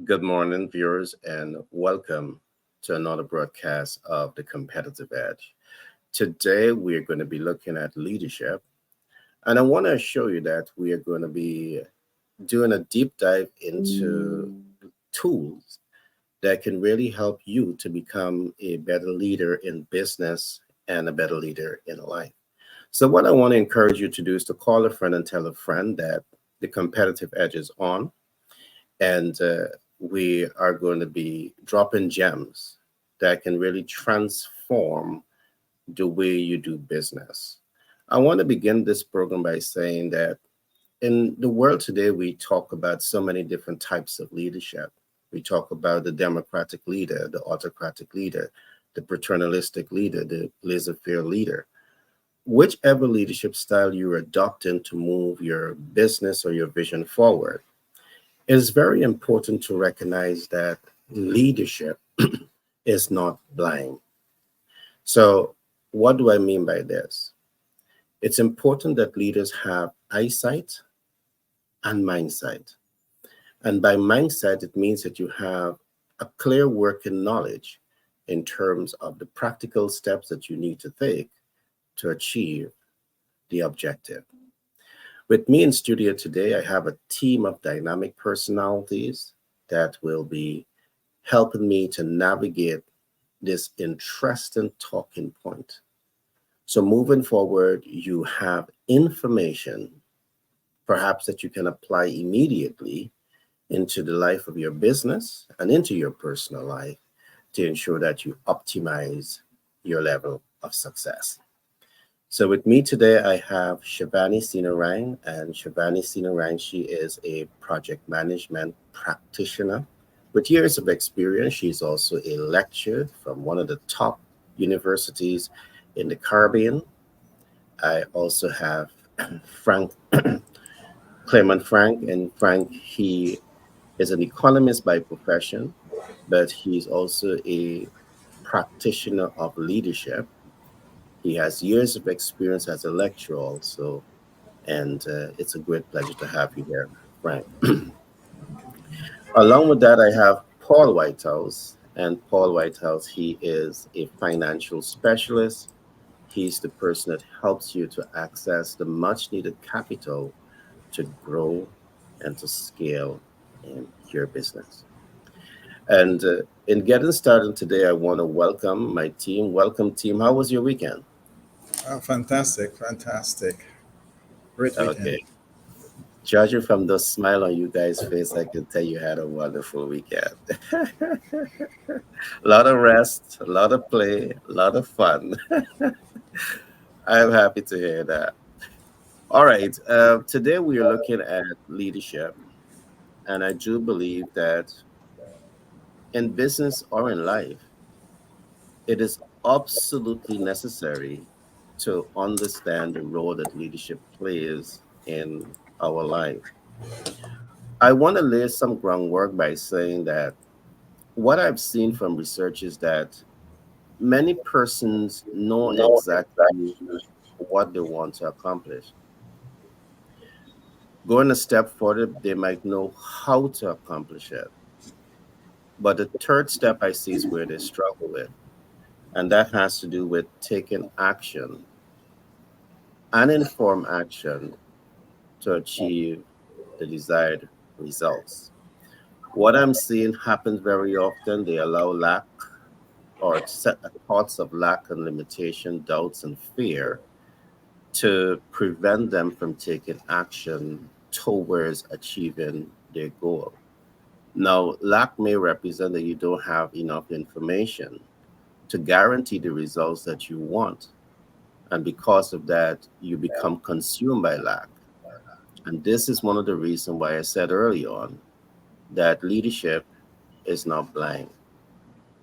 Good morning, viewers, and welcome to another broadcast of The Competitive Edge. Today, we're going to be looking at leadership, and I want to show you that we are going to be doing a deep dive into tools that can really help you to become a better leader in business and a better leader in life. So, what I want to encourage you to do is to call a friend and tell a friend that The Competitive Edge is on and we are going to be dropping gems that can really transform the way you do business. I want to begin this program by saying that in the world today, we talk about so many different types of leadership. We talk about the democratic leader, the autocratic leader, the paternalistic leader, the laissez faire leader. Whichever leadership style you're adopting to move your business or your vision forward, it is very important to recognize that leadership is not blind. So, what do I mean by this? It's important that leaders have eyesight and mindsight. And by mindsight, it means that you have a clear working knowledge in terms of the practical steps that you need to take to achieve the objective. With me in studio today, I have a team of dynamic personalities that will be helping me to navigate this interesting talking point. So, moving forward, you have information perhaps that you can apply immediately into the life of your business and into your personal life to ensure that you optimize your level of success. So, with me today, I have Shavani Sinarain, and Shavani Sinarain, she is a project management practitioner with years of experience. She's also a lecturer from one of the top universities in the Caribbean. I also have Frank Clement Frank, and Frank, he is an economist by profession, but he's also a practitioner of leadership. He has years of experience as a lecturer also, and it's a great pleasure to have you here, Frank. Along with that, I have Paul Whitehouse, and Paul Whitehouse, he is a financial specialist. He's the person that helps you to access the much needed capital to grow and to scale in your business. And in getting started today, I want to welcome my team. Welcome, team. How was your weekend? Oh, fantastic, fantastic. Great weekend. Okay. Judging from the smile on you guys' face, I can tell you had a wonderful weekend. A lot of rest, a lot of play, a lot of fun. I'm happy to hear that. All right. Today we are looking at leadership, and I do believe that in business or in life, it is absolutely necessary to understand the role that leadership plays in our life. I want to lay some groundwork by saying that what I've seen from research is that many persons know exactly what they want to accomplish. Going a step further, they might know how to accomplish it. But the third step I see is where they struggle with, and that has to do with taking action, uninformed action to achieve the desired results. What I'm seeing happens very often, they allow lack or set thoughts of lack and limitation, doubts and fear to prevent them from taking action towards achieving their goal. Now, lack may represent that you don't have enough information to guarantee the results that you want. And because of that, you become consumed by lack. And this is one of the reasons why I said early on that leadership is not blind.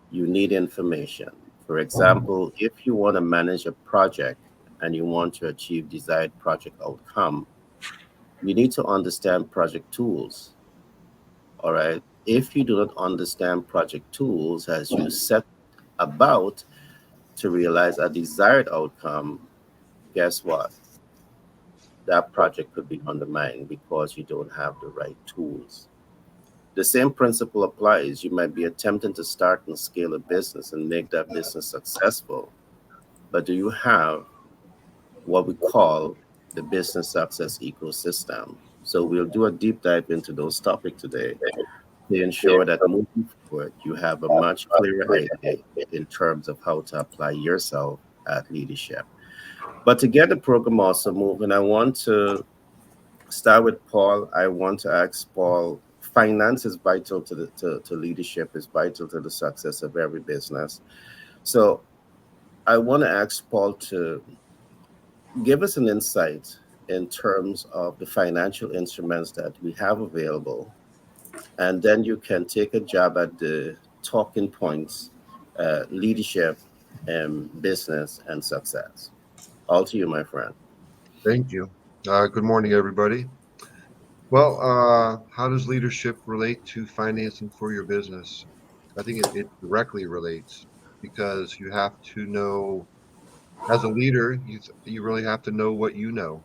You need information. For example, if you want to manage a project and you want to achieve desired project outcome, you need to understand project tools. All right. If you do not understand project tools as you set about to realize a desired outcome, guess what? That project could be undermined because you don't have the right tools. The same principle applies. You might be attempting to start and scale a business and make that business successful, but do you have what we call the business success ecosystem? So we'll do a deep dive into those topics today to ensure that moving forward, you have a much clearer idea in terms of how to apply yourself at leadership. But to get the program also moving, I want to start with Paul. I want to ask Paul, finance is vital to leadership, is vital to the success of every business. So I want to ask Paul to give us an insight in terms of the financial instruments that we have available, and then you can take a jab at the talking points, leadership, business, and success. All to you, my friend. Thank you. Good morning, everybody. Well, how does leadership relate to financing for your business? I think it directly relates because you have to know, as a leader, you really have to know what you know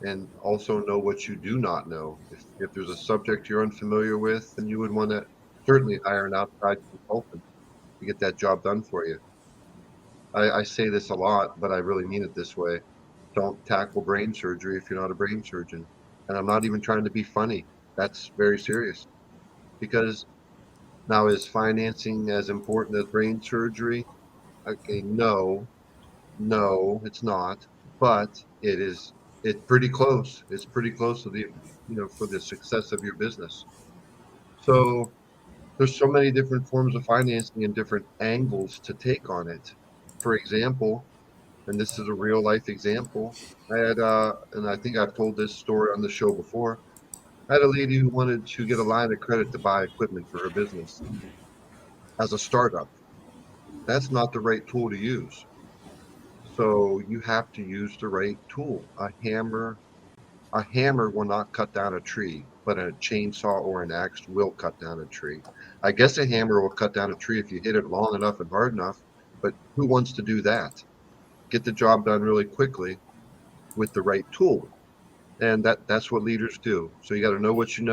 and also know what you do not know. If there's a subject you're unfamiliar with, then you would want to certainly hire an outside consultant to get that job done for you. I say this a lot, but I really mean it this way. Don't tackle brain surgery if you're not a brain surgeon. And I'm not even trying to be funny. That's very serious. Because now, is financing as important as brain surgery? Okay, no, it's not. But it's pretty close. It's pretty close to for the success of your business. So there's so many different forms of financing and different angles to take on it. For example, and this is a real life example. And I think I've told this story on the show before. I had a lady who wanted to get a line of credit to buy equipment for her business as a startup. That's not the right tool to use. So you have to use the right tool. A hammer will not cut down a tree, but a chainsaw or an axe will cut down a tree. I guess a hammer will cut down a tree if you hit it long enough and hard enough, but who wants to do that? Get the job done really quickly with the right tool. And that's what leaders do. So you got to know what you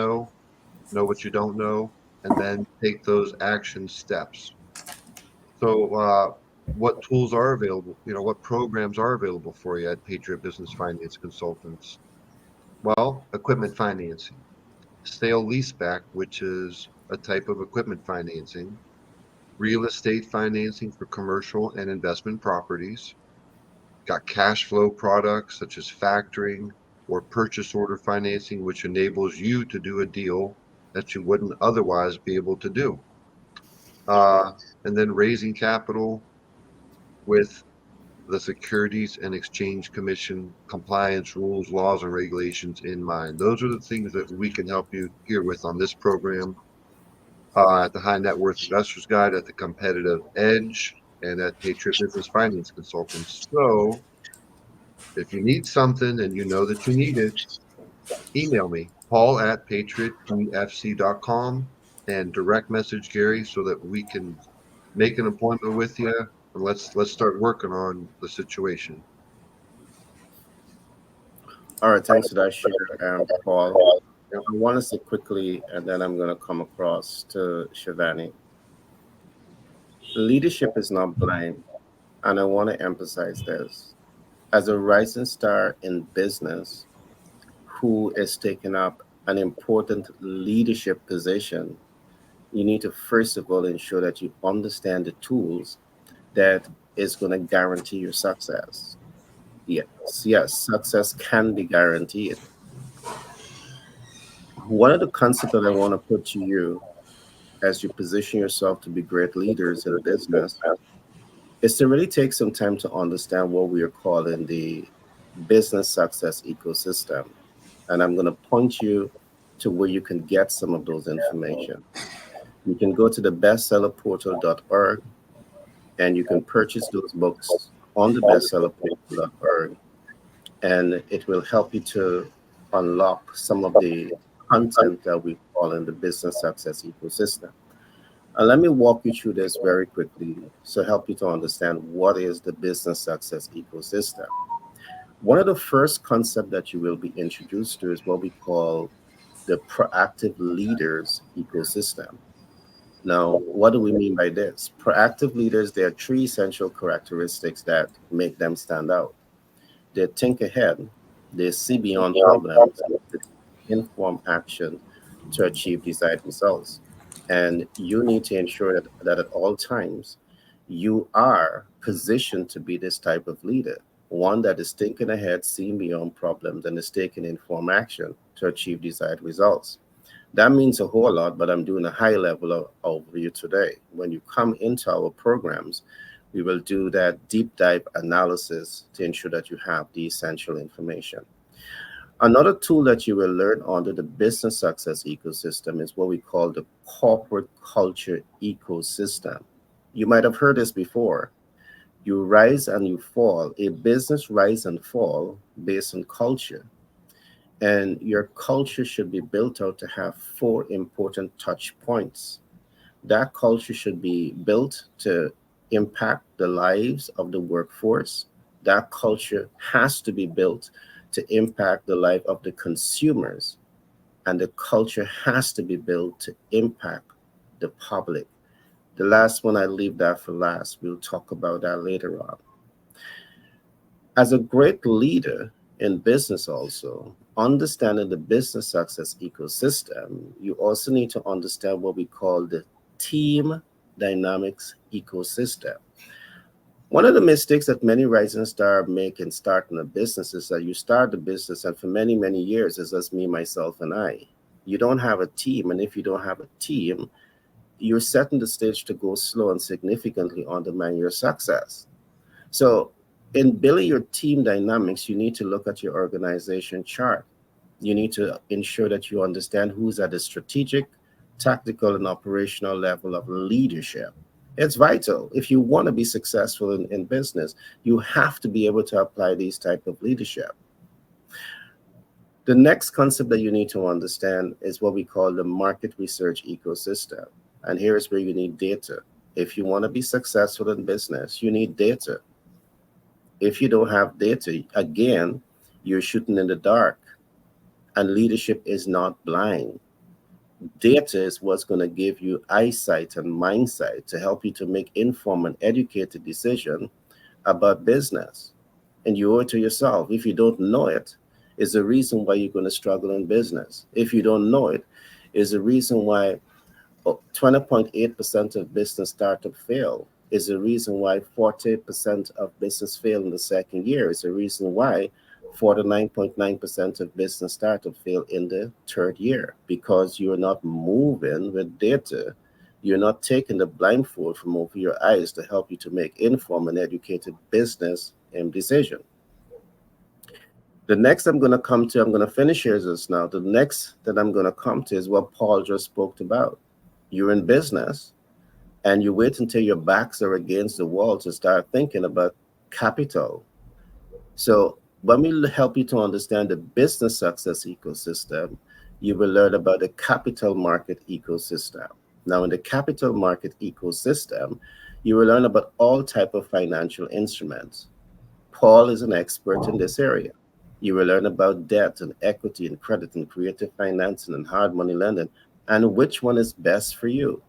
don't know, and then take those action steps. So what tools are available? What programs are available for you at Patriot Business Finance Consultants? Well, equipment financing, sale leaseback, which is a type of equipment financing, real estate financing for commercial and investment properties, got cash flow products such as factoring or purchase order financing, which enables you to do a deal that you wouldn't otherwise be able to do. Uh, and then raising capital with the Securities and Exchange Commission compliance rules, laws, and regulations in mind. Those are the things that we can help you here with on this program at the High Net Worth Investors Guide, at the Competitive Edge, and at Patriot Business Finance Consultants. So if you need something and you know that you need it, email me, Paul at patriotbfc.com, and direct message Gary so that we can make an appointment with you and let's start working on the situation. All right, thanks for that share, Paul. I want to say quickly, and then I'm going to come across to Shivani. Leadership is not blind, and I want to emphasize this. As a rising star in business who is taking up an important leadership position, you need to first of all ensure that you understand the tools that is going to guarantee your success. Yes, success can be guaranteed. One of the concepts that I want to put to you as you position yourself to be great leaders in business is to really take some time to understand what we are calling the business success ecosystem. And I'm going to point you to where you can get some of those information. You can go to the bestsellerportal.org and you can purchase those books on the bestsellerportal.org, and it will help you to unlock some of the content that we call in the business success ecosystem. And let me walk you through this very quickly to help you to understand what is the business success ecosystem. One of the first concepts that you will be introduced to is what we call the proactive leaders ecosystem. Now, what do we mean by this? Proactive leaders, there are three essential characteristics that make them stand out. They think ahead, they see beyond problems, they inform action to achieve desired results. And you need to ensure that at all times you are positioned to be this type of leader, one that is thinking ahead, seeing beyond problems, and is taking informed action to achieve desired results. That means a whole lot, but I'm doing a high level of overview today. When you come into our programs, we will do that deep dive analysis to ensure that you have the essential information. Another tool that you will learn under the business success ecosystem is what we call the corporate culture ecosystem. You might have heard this before. You rise and you fall. A business rise and fall based on culture. And your culture should be built out to have four important touch points. That culture should be built to impact the lives of the workforce. That culture has to be built to impact the life of the consumers. And the culture has to be built to impact the public. The last one, I leave that for last. We'll talk about that later on. As a great leader in business, also, understanding the business success ecosystem, you also need to understand what we call the team dynamics ecosystem. One of the mistakes that many rising stars make in starting a business is that you start the business, and for many, many years, it's just me, myself, and I. You don't have a team, and if you don't have a team, you're setting the stage to go slow and significantly undermine your success. So, in building your team dynamics, you need to look at your organization chart. You need to ensure that you understand who's at the strategic, tactical, and operational level of leadership. It's vital. If you want to be successful in business, you have to be able to apply these type of leadership. The next concept that you need to understand is what we call the market research ecosystem. And here's where you need data. If you want to be successful in business, you need data. If you don't have data, again, you're shooting in the dark. And leadership is not blind. Data is what's going to give you eyesight and mindsight to help you to make informed and educated decision about business. And you owe it to yourself. If you don't know it, is the reason why you're going to struggle in business. If you don't know it, is the reason why 20.8% of business startup fail. Is the reason why 40% of business fail in the second year. Is the reason why 49.9% of business startup fail in the third year, because you're not moving with data. You're not taking the blindfold from over your eyes to help you to make informed and educated business decision. The next I'm going to come to, I'm going to finish here this now. The next that I'm going to come to is what Paul just spoke about. You're in business and you wait until your backs are against the wall to start thinking about capital. So when we help you to understand the business success ecosystem, you will learn about the capital market ecosystem. Now, in the capital market ecosystem, you will learn about all type of financial instruments. Paul is an expert in this area. You will learn about debt and equity and credit and creative financing and hard money lending and which one is best for you.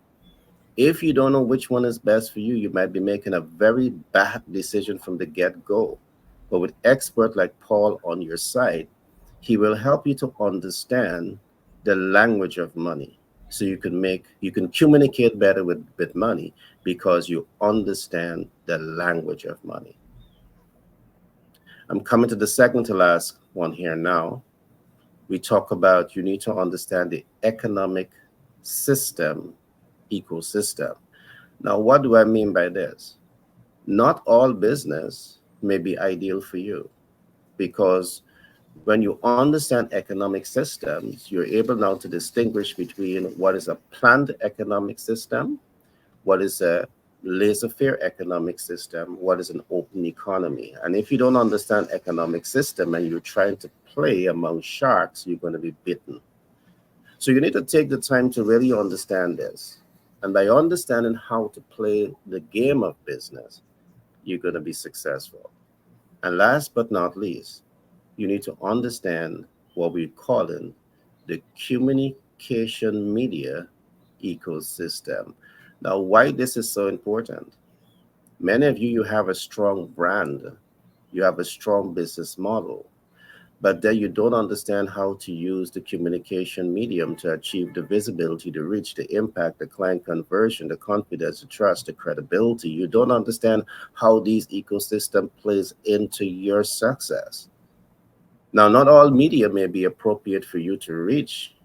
If you don't know which one is best for you, you might be making a very bad decision from the get-go. But with expert like Paul on your side, he will help you to understand the language of money. So you can communicate better with money because you understand the language of money. I'm coming to the second to last one here now. We talk about you need to understand the economic system ecosystem. Now, what do I mean by this? Not all business may be ideal for you, because when you understand economic systems, you're able now to distinguish between what is a planned economic system, what is a laissez-faire economic system, what is an open economy. And if you don't understand economic system and you're trying to play among sharks, you're going to be bitten. So you need to take the time to really understand this. And by understanding how to play the game of business, you're going to be successful. And last but not least, you need to understand what we're calling the communication media ecosystem. Now, why this is so important? Many of you have a strong brand, you have a strong business model, but then you don't understand how to use the communication medium to achieve the visibility, the reach, the impact, the client conversion, the confidence, the trust, the credibility. You don't understand how these ecosystem plays into your success. Now, not all media may be appropriate for you to reach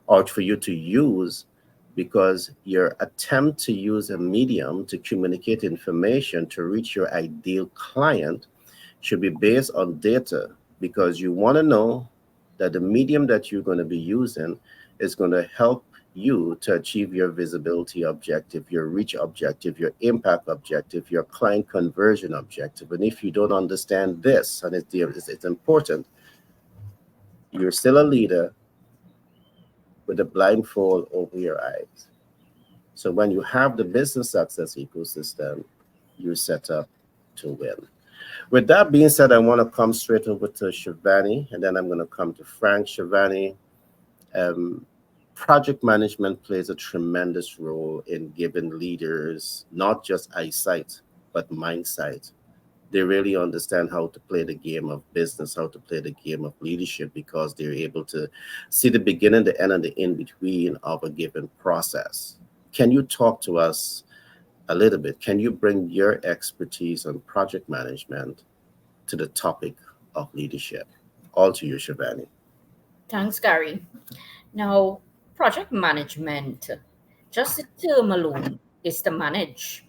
or for you to use, because your attempt to use a medium to communicate information to reach your ideal client should be based on data, because you want to know that the medium that you're going to be using is going to help you to achieve your visibility objective, your reach objective, your impact objective, your client conversion objective. And if you don't understand this, and it's important, you're still a leader with a blindfold over your eyes. So when you have the business success ecosystem, you're set up to win. With that being said, I want to come straight over to Shivani, and then I'm going to come to Frank. Shivani, project management plays a tremendous role in giving leaders not just eyesight, but mindsight. They really understand how to play the game of business, how to play the game of leadership, because they're able to see the beginning, the end, and the in between of a given process. Can you talk to us a little bit? Can you bring your expertise on project management to the topic of leadership? All to you, Shivani. Thanks, Gary. Now, project management, just the term alone is to manage.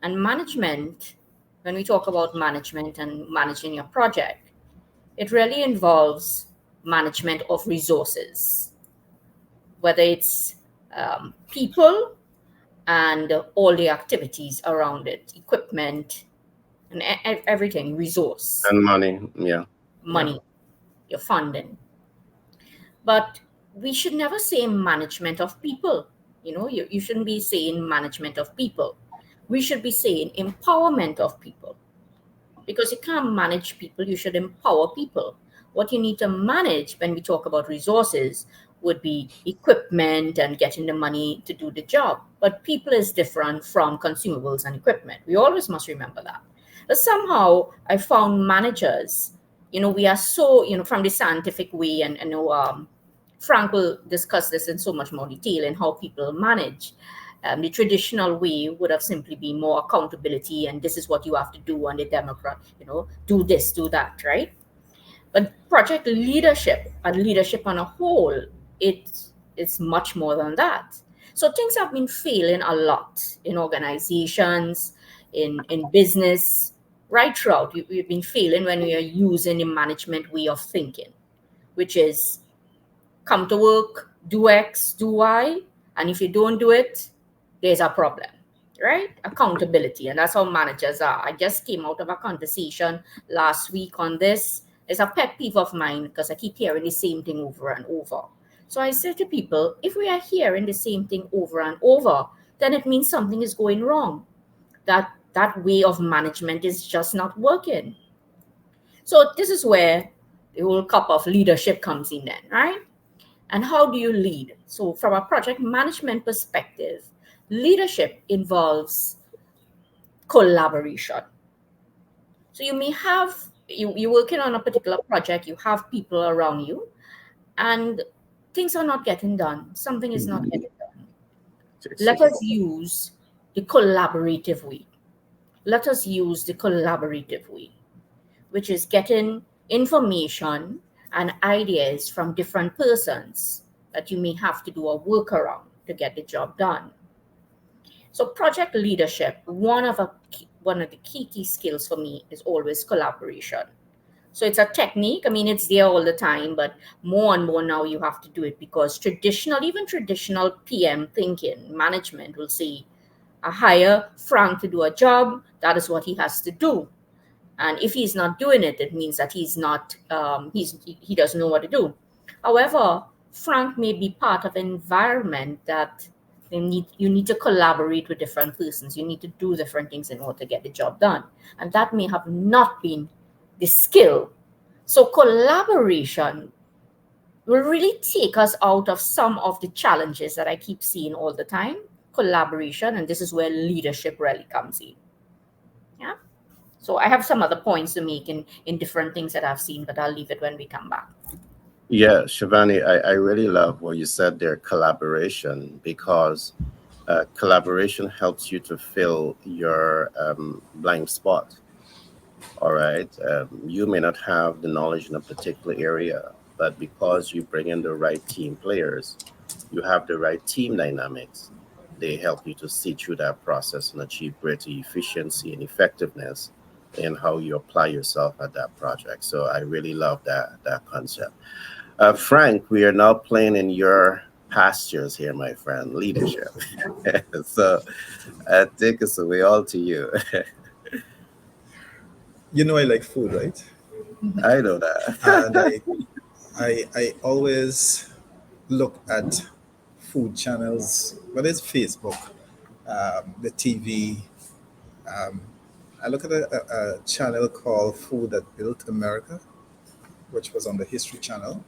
And management, when we talk about management and managing your project, it really involves management of resources, whether it's people and all the activities around it, equipment and everything, resource, And money, yeah. money, your funding. But we should never say management of people. You shouldn't be saying management of people. We should be saying empowerment of people, because you can't manage people, you should empower people. What you need to manage when we talk about resources would be equipment and getting the money to do the job. But people is different from consumables and equipment. We always must remember that. But somehow I found managers, we are so, from the scientific way, and Frank will discuss this in so much more detail in how people manage. The traditional way would have simply been more accountability, and this is what you have to do on the Democrat, do this, do that, right? But project leadership and leadership on a whole, it's much more than that. So things have been failing a lot in organizations, in business, right throughout. We've been failing when we are using the management way of thinking, which is come to work, do X, do Y, and if you don't do it, there's a problem, right? Accountability, and that's how managers are. I just came out of a conversation last week on this. It's a pet peeve of mine because I keep hearing the same thing over and over. So I say to people, if we are hearing the same thing over and over, then it means something is going wrong. That way of management is just not working. So this is where the whole cup of leadership comes in then, right? And how do you lead? So from a project management perspective, leadership involves collaboration. So you may have, you're working on a particular project, you have people around you, and things are not getting done. Something is not getting done. Let us use the collaborative way. Let us use the collaborative way, which is getting information and ideas from different persons that you may have to do a workaround to get the job done. So project leadership, one of the key skills for me is always collaboration. So it's a technique. I mean, it's there all the time, but more and more now you have to do it, because even traditional PM thinking, management will say, I hire Frank to do a job. That is what he has to do. And if he's not doing it, it means that he's not, he doesn't know what to do. However, Frank may be part of an environment that you need to collaborate with different persons. You need to do different things in order to get the job done. And that may have not been the skill. So collaboration will really take us out of some of the challenges that I keep seeing all the time. Collaboration, and this is where leadership really comes in. Yeah. So I have some other points to make in different things that I've seen, but I'll leave it when we come back. Yeah, Shivani, I really love what you said there, collaboration, because collaboration helps you to fill your blind spot. All right. You may not have the knowledge in a particular area, but because you bring in the right team players, you have the right team dynamics. They help you to see through that process and achieve greater efficiency and effectiveness in how you apply yourself at that project. So I really love that concept. Frank, we are now playing in your pastures here, my friend, leadership. So take us away, all to you. You know I like food, right? I know that. And I always look at food channels, whether it's Facebook, the TV. Um, I look at a channel called Food That Built America, which was on the History Channel.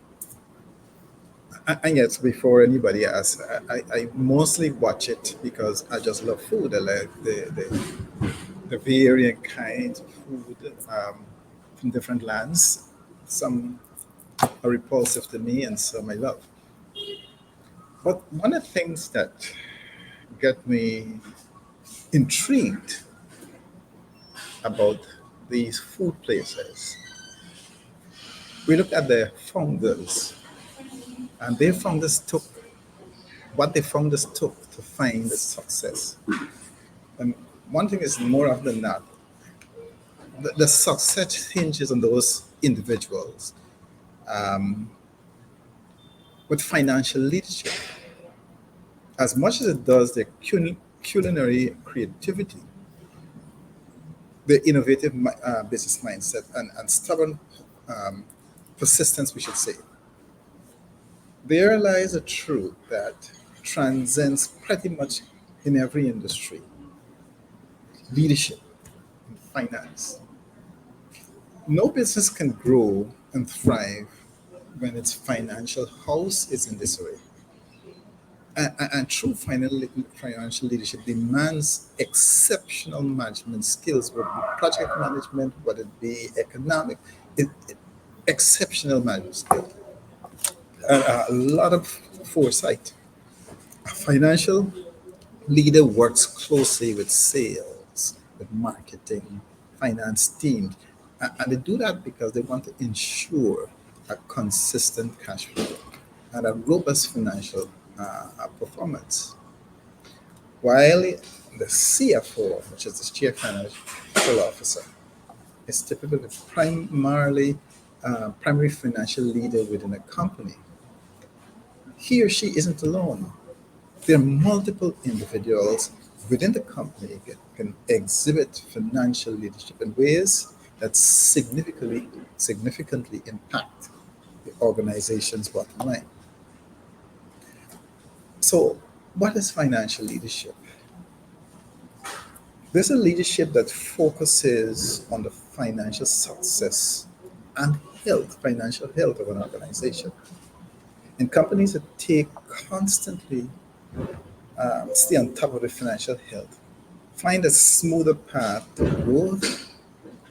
And yet, before anybody asks, I mostly watch it because I just love food. I like the varying kinds of food from different lands. Some are repulsive to me, and some I love. But one of the things that got me intrigued about these food places, we look at the founders, and their founders took what the founders took to find the success. And one thing is, more often than not, the success hinges on those individuals um, with financial leadership. As much as it does their culinary creativity, the innovative business mindset, and stubborn um, persistence, we should say, there lies a truth that transcends pretty much in every industry: leadership and finance. No business can grow and thrive when its financial house is in disarray. And true financial leadership demands exceptional management skills, whether it be project management, whether it be economic, exceptional management skills, and a lot of foresight. A financial leader works closely with sales, with marketing, finance teams, and they do that because they want to ensure a consistent cash flow and a robust financial performance. While the CFO, which is the Chief Financial Officer, is typically primary financial leader within a company, he or she isn't alone. There are multiple individuals within the company that can exhibit financial leadership in ways that significantly impact the organization's bottom line. So, what is financial leadership? There's a leadership that focuses on the financial success and financial health of an organization. And companies that take constantly stay on top of the financial health, find a smoother path to growth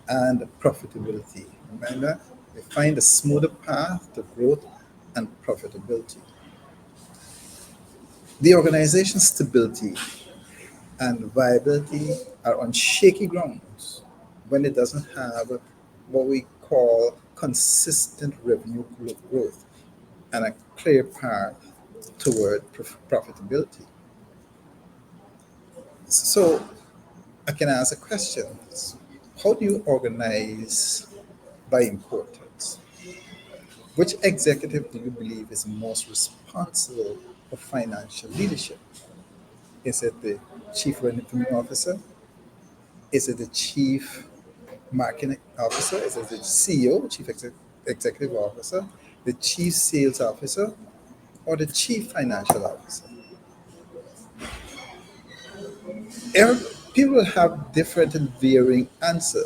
and profitability. Remember, they find a smoother path to growth and profitability. The organization's stability and viability are on shaky grounds when it doesn't have what we call consistent revenue growth and a clear path toward profitability. So I can ask a question. How do you organize by importance? Which executive do you believe is most responsible for financial leadership? Is it the chief revenue officer? Is it the chief marketing officer? Is it the CEO, chief executive officer, the chief sales officer, or the chief financial officer? People have different and varying answer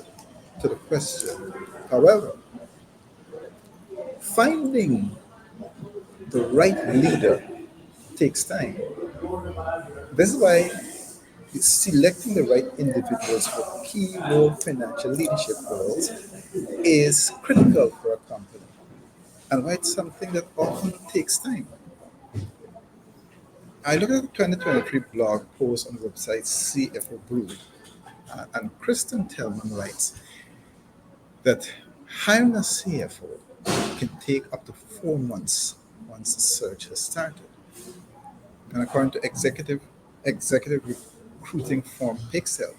to the question. However, finding the right leader takes time. This is why selecting the right individuals for key role financial leadership roles is critical for a company, and why it's something that often takes time. I look at the 2023 blog post on the website CFO Brood, and Kristen Tellman writes that hiring a CFO can take up to 4 months once the search has started. And according to executive recruiting firm Pixel,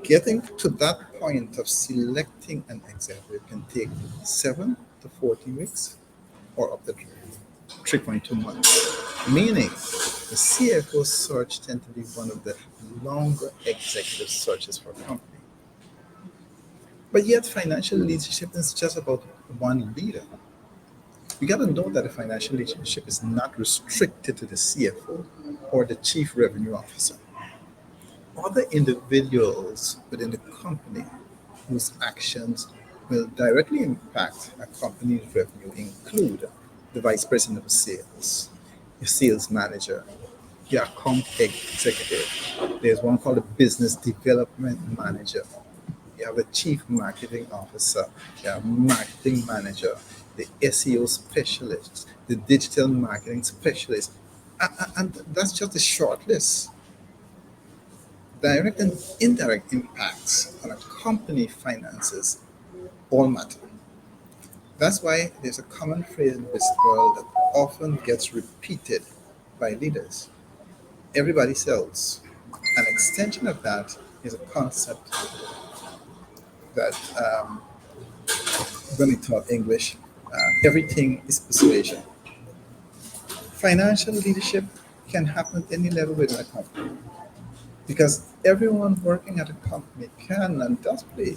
getting to that point of selecting an executive can take 7 to 14 weeks or up to 3.2 months, meaning the CFO search tends to be one of the longer executive searches for a company. But yet, financial leadership is just about one leader. You got to know that the financial leadership is not restricted to the CFO or the chief revenue officer. Other individuals within the company whose actions will directly impact a company's revenue include the vice president of sales, your sales manager, your account executive. There's one called the business development manager. You have a chief marketing officer, you have marketing manager, the SEO specialist, the digital marketing specialist. And that's just a short list. Direct and indirect impacts on a company finances all matter. That's why there's a common phrase in this world that often gets repeated by leaders. Everybody sells. An extension of that is a concept that when we taught English, everything is persuasion. Financial leadership can happen at any level within a company because everyone working at a company can and does play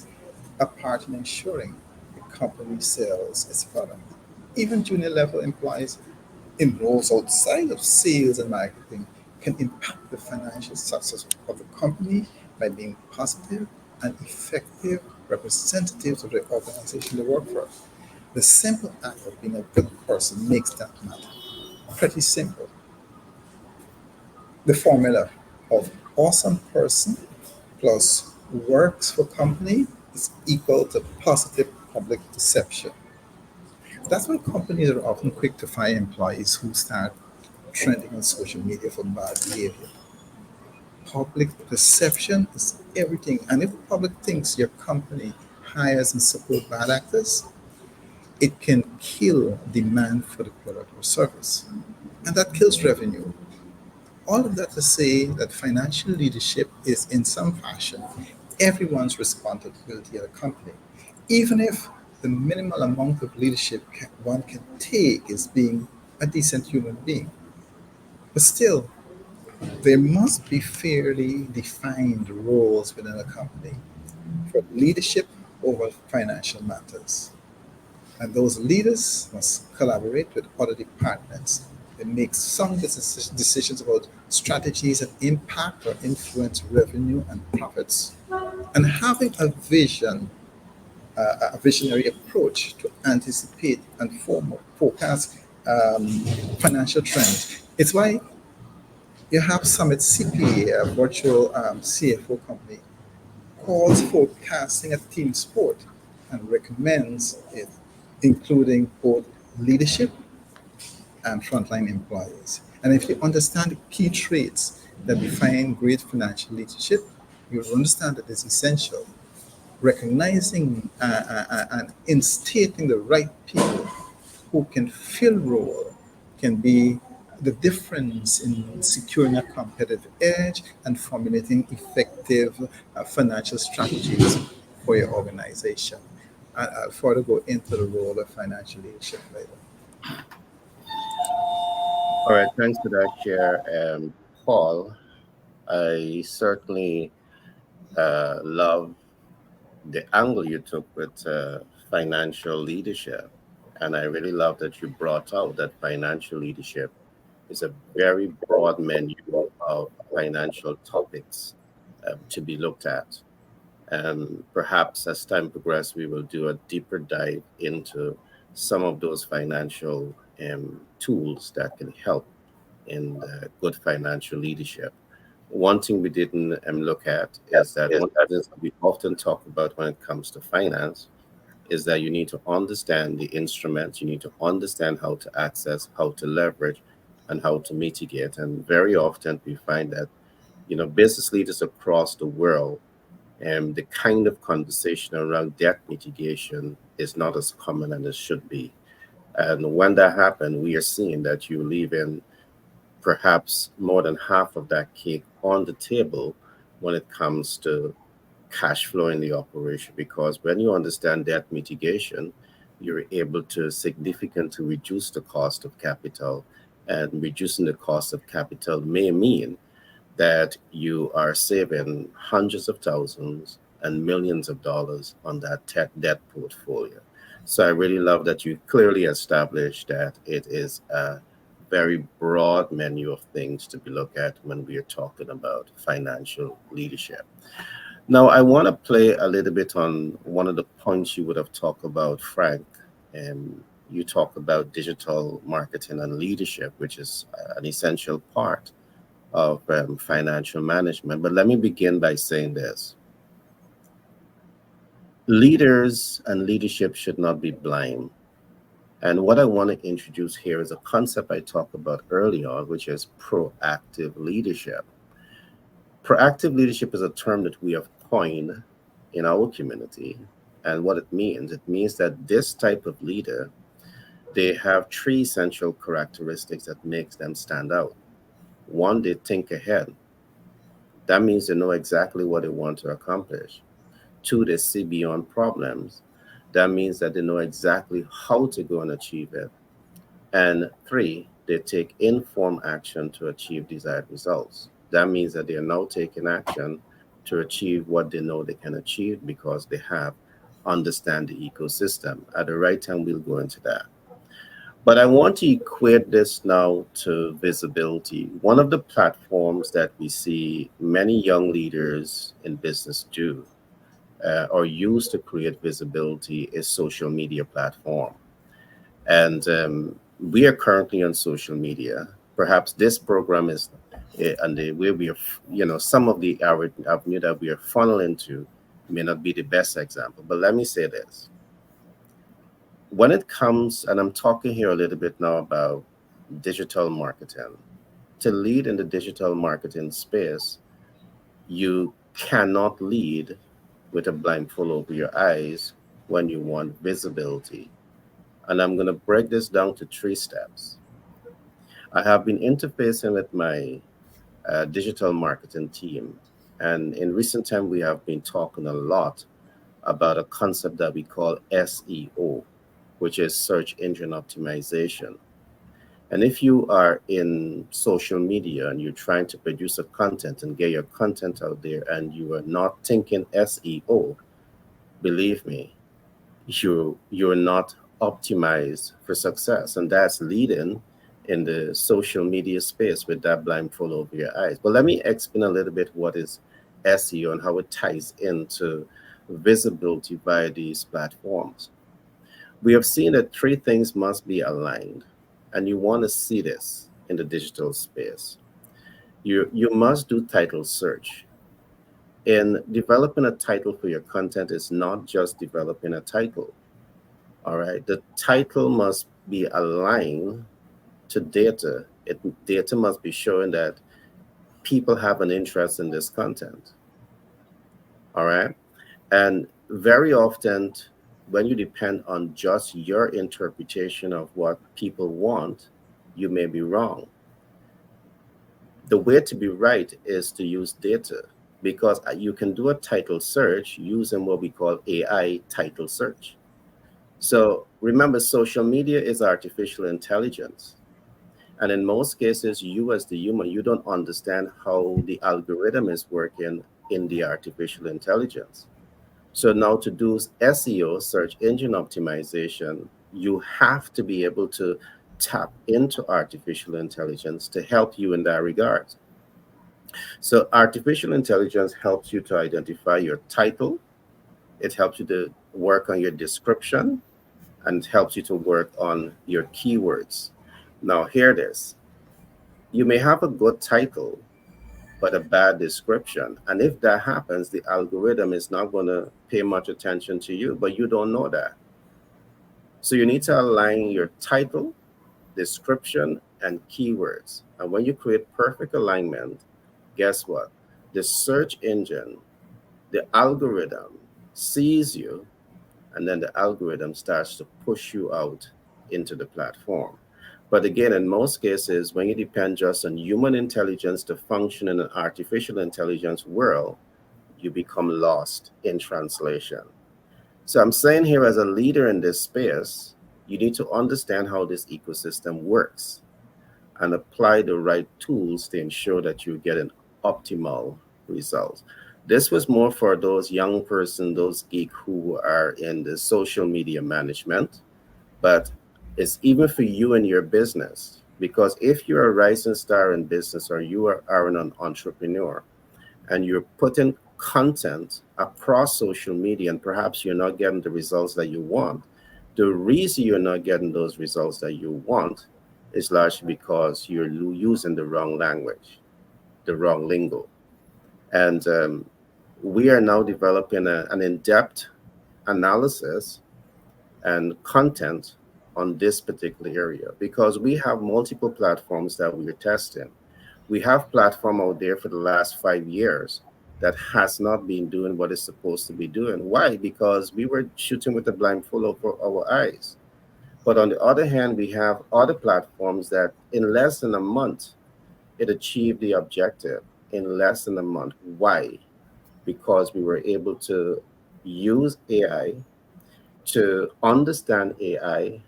a part in ensuring the company sells its product. Even junior level employees in roles outside of sales and marketing can impact the financial success of the company by being positive and effective representatives of the organization they work for. The simple act of being a good person makes that matter. Pretty simple. The formula of awesome person plus works for company is equal to positive public perception. That's why companies are often quick to fire employees who start trending on social media for bad behavior. Public perception is everything. And if the public thinks your company hires and supports bad actors, it can kill demand for the product or service. And that kills revenue. All of that to say that financial leadership is, in some fashion, everyone's responsibility at a company, even if the minimal amount of leadership one can take is being a decent human being. But still, there must be fairly defined roles within a company for leadership over financial matters. And those leaders must collaborate with other departments and make some decisions about strategies that impact or influence revenue and profits. And having a visionary approach to anticipate and forecast um, financial trends. It's why you have Summit CPA, a virtual CFO company, calls forecasting a team sport and recommends it, including both leadership and frontline employees. And if you understand the key traits that define great financial leadership, you'll understand that it's essential. Recognizing and instating the right people who can fill role can be the difference in securing a competitive edge and formulating effective financial strategies for your organization. I'll further go into the role of financial leadership later. All right, thanks for that share, Paul. I certainly love the angle you took with financial leadership. And I really love that you brought out that financial leadership is a very broad menu of financial topics to be looked at. And perhaps as time progresses, we will do a deeper dive into some of those financial tools that can help in good financial leadership. One thing we didn't look at is that one of the things that we often talk about when it comes to finance is that you need to understand the instruments, you need to understand how to access, how to leverage, and how to mitigate. And very often we find that, business leaders across the world, the kind of conversation around debt mitigation is not as common as it should be. And when that happens, we are seeing that you leave in perhaps more than half of that cake on the table when it comes to cash flow in the operation. Because when you understand debt mitigation, you're able to significantly reduce the cost of capital. And reducing the cost of capital may mean that you are saving hundreds of thousands and millions of dollars on that debt portfolio. So I really love that you clearly established that it is a very broad menu of things to be looked at when we are talking about financial leadership. Now, I want to play a little bit on one of the points you would have talked about, Frank. And you talk about digital marketing and leadership, which is an essential part of financial management. But let me begin by saying this: leaders and leadership should not be blind. And what I want to introduce here is a concept I talked about early on, which is proactive leadership. Proactive leadership is a term that we have coined in our community. And what it means that this type of leader, they have three essential characteristics that makes them stand out. One, they think ahead. That means they know exactly what they want to accomplish. Two, they see beyond problems. That means that they know exactly how to go and achieve it. And three, they take informed action to achieve desired results. That means that they are now taking action to achieve what they know they can achieve because they have understand the ecosystem. At the right time, we'll go into that. But I want to equate this now to visibility. One of the platforms that we see many young leaders in business do or use to create visibility is social media platform. And we are currently on social media. Perhaps this program is, and the way we are, some of the avenue that we are funneling to may not be the best example. But let me say this: when it comes, and I'm talking here a little bit now about digital marketing, to lead in the digital marketing space, you cannot lead with a blindfold over your eyes when you want visibility. And I'm going to break this down to three steps. I have been interfacing with my digital marketing team. And in recent time, we have been talking a lot about a concept that we call SEO, which is search engine optimization. And if you are in social media and you're trying to produce a content and get your content out there and you are not thinking SEO, believe me, you're not optimized for success. And that's leading in the social media space with that blindfold over your eyes. But let me explain a little bit what is SEO and how it ties into visibility via these platforms. We have seen that three things must be aligned, and you want to see this in the digital space. You must do title search. In developing a title for your content, is not just developing a title. All right, the title must be aligned to data. Data must be showing that people have an interest in this content. All right, and very often when you depend on just your interpretation of what people want, you may be wrong. The way to be right is to use data, because you can do a title search using what we call AI title search. So remember, social media is artificial intelligence. And in most cases, you as the human, you don't understand how the algorithm is working in the artificial intelligence. So now to do SEO, search engine optimization, you have to be able to tap into artificial intelligence to help you in that regard. So artificial intelligence helps you to identify your title. It helps you to work on your description, and helps you to work on your keywords. Now, hear this. You may have a good title, but a bad description. And if that happens, the algorithm is not going to pay much attention to you, but you don't know that. So you need to align your title, description, and keywords. And when you create perfect alignment, guess what? The search engine, the algorithm sees you, and then the algorithm starts to push you out into the platform. But again, in most cases, when you depend just on human intelligence to function in an artificial intelligence world, you become lost in translation. So I'm saying here, as a leader in this space, you need to understand how this ecosystem works and apply the right tools to ensure that you get an optimal result. This was more for those young person, those geek who are in the social media management, but it's even for you and your business. Because if you're a rising star in business or you are an entrepreneur and you're putting content across social media and perhaps you're not getting the results that you want, the reason you're not getting those results that you want is largely because you're using the wrong language, the wrong lingo. And we are now developing an in-depth analysis and content on this particular area because we have multiple platforms that we're testing. We have platform out there for the last 5 years that has not been doing what it's supposed to be doing. Why? Because we were shooting with a blindfold over our eyes. But on the other hand, we have other platforms that in less than a month, it achieved the objective in less than a month. Why? Because we were able to use AI to understand AI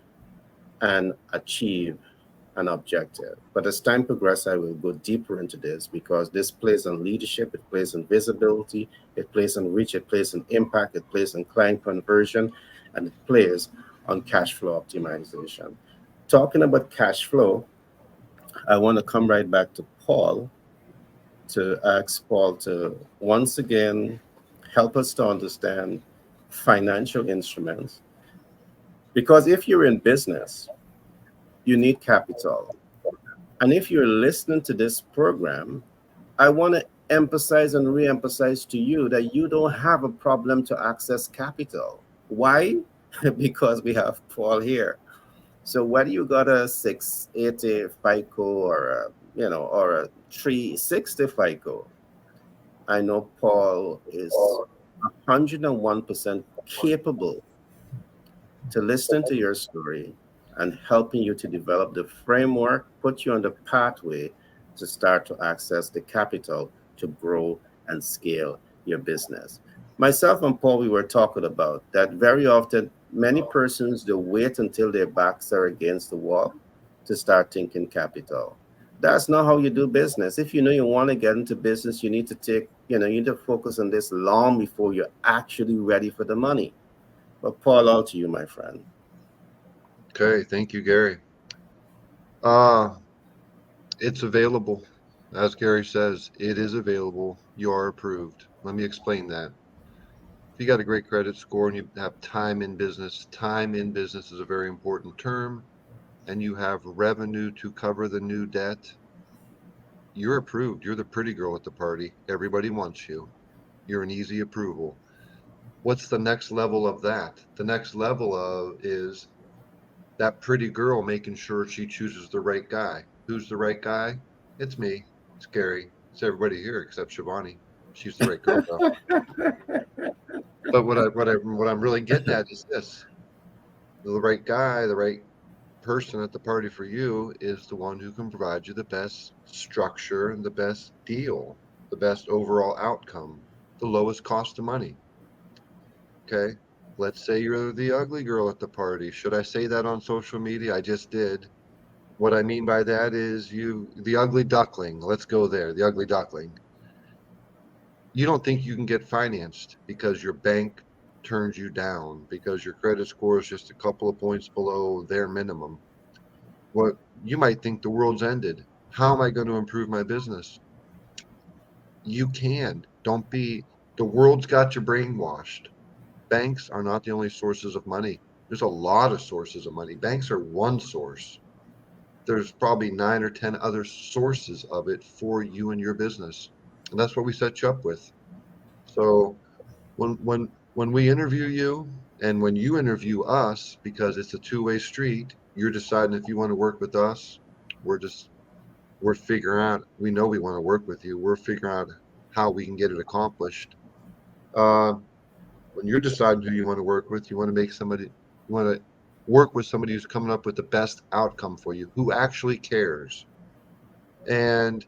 and achieve an objective. But as time progresses, I will go deeper into this because this plays on leadership, it plays on visibility, it plays on reach, it plays on impact, it plays on client conversion, and it plays on cash flow optimization. Talking about cash flow, I want to come right back to Paul to ask Paul to once again help us to understand financial instruments. Because if you're in business, you need capital. And if you're listening to this program, I want to emphasize and re-emphasize to you that you don't have a problem to access capital. Why? Because we have Paul here. So whether you got a 680 FICO or a 360 FICO, I know Paul is 101% capable to listen to your story and helping you to develop the framework, put you on the pathway to start to access the capital to grow and scale your business. Myself and Paul, we were talking about that very often, many persons, they wait until their backs are against the wall to start thinking capital. That's not how you do business. If you know you want to get into business, you need to you need to focus on this long before you're actually ready for the money. But Paul, all to you, my friend. Okay, thank you, Gary. It's available. As Gary says, it is available. You are approved. Let me explain that. If you got a great credit score and you have time in business is a very important term, and you have revenue to cover the new debt, you're approved. You're the pretty girl at the party. Everybody wants you. You're an easy approval. What's the next level of that? The next level of is that pretty girl making sure she chooses the right guy. Who's the right guy? It's me. It's Gary. It's everybody here except Shivani. She's the right girl though. But what I'm really getting at is this: the right guy, the right person at the party for you is the one who can provide you the best structure and the best deal, the best overall outcome, the lowest cost of money. Okay. Let's say you're the ugly girl at the party. Should I say that on social media? I just did. What I mean by that is the ugly duckling. Let's go there. The ugly duckling. You don't think you can get financed because your bank turns you down because your credit score is just a couple of points below their minimum. What you might think the world's ended. How am I going to improve my business? You can. The world's got you brainwashed. Banks are not the only sources of money. There's a lot of sources of money. Banks are one source. There's probably 9 or 10 other sources of it for you and your business. And that's what we set you up with. So when we interview you and when you interview us, because it's a two-way street, you're deciding if you want to work with us. We're figuring out, we know we want to work with you. We're figuring out how we can get it accomplished. When you're deciding who you want to work with, you want to work with somebody who's coming up with the best outcome for you, who actually cares. And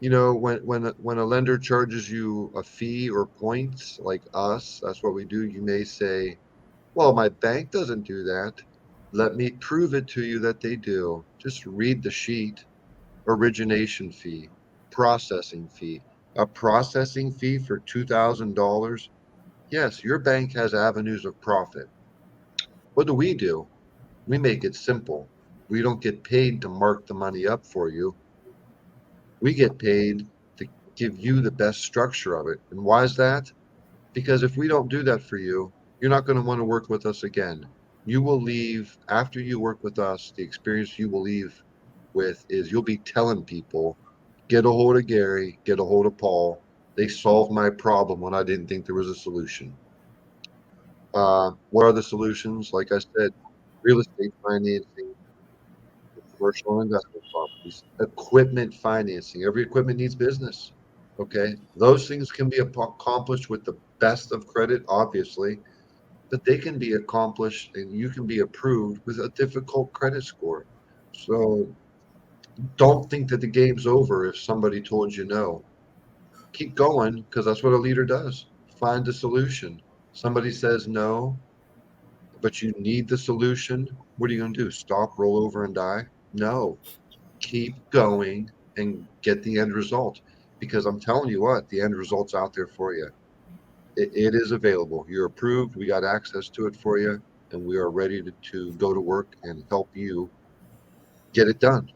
when a lender charges you a fee or points like us, that's what we do. You may say, well, my bank doesn't do that. Let me prove it to you that they do. Just read the sheet. Origination fee, processing fee. A processing fee for $2,000. Yes, your bank has avenues of profit. What do? We make it simple. We don't get paid to mark the money up for you. We get paid to give you the best structure of it. And why is that? Because if we don't do that for you, you're not going to want to work with us again. You will leave after you work with us. The experience you will leave with is you'll be telling people, get a hold of Gary, get a hold of Paul. They solved my problem when I didn't think there was a solution. What are the solutions? Like I said, real estate financing, commercial and investment properties, equipment financing. Every equipment needs business. Okay. Those things can be accomplished with the best of credit, obviously, but they can be accomplished and you can be approved with a difficult credit score. So don't think that the game's over if somebody told you no. Keep going, because that's what a leader does. Find a solution. Somebody says no, but you need the solution. What are you going to do? Stop, roll over, and die? No. Keep going and get the end result. Because I'm telling you what, the end result's out there for you. It is available. You're approved. We got access to it for you, and we are ready to go to work and help you get it done.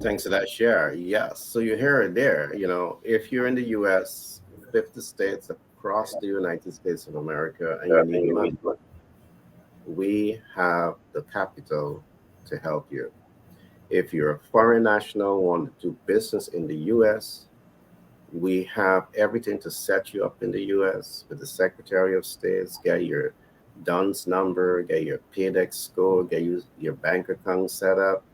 Thanks for that share. Yes. So you hear it there. If you're in the US, 50 states across the United States of America, and you need money, we have the capital to help you. If you're a foreign national, want to do business in the US, we have everything to set you up in the US with the Secretary of State's, get your DUNS number, get your PAYDEX score, get your bank account set up,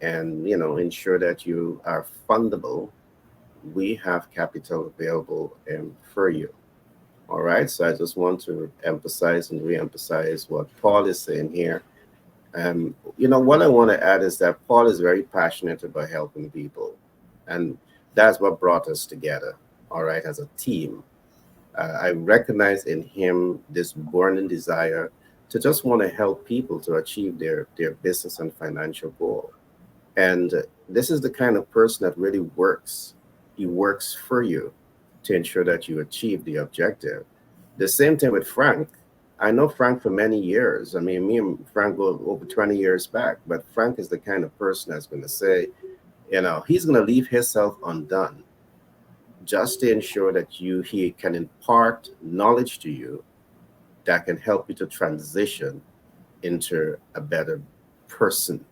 and ensure that you are fundable. We have capital available for you. All right. So I just want to emphasize and re-emphasize what Paul is saying here. What I want to add is that Paul is very passionate about helping people, and that's what brought us together. All right, as a team, I recognize in him this burning desire to just want to help people to achieve their business and financial goal. And this is the kind of person that really works. He works for you to ensure that you achieve the objective. The same thing with Frank. I know Frank for many years. I mean, me and Frank go over 20 years back, but Frank is the kind of person that's going to say, he's going to leave himself undone just to ensure that he can impart knowledge to you that can help you to transition into a better person.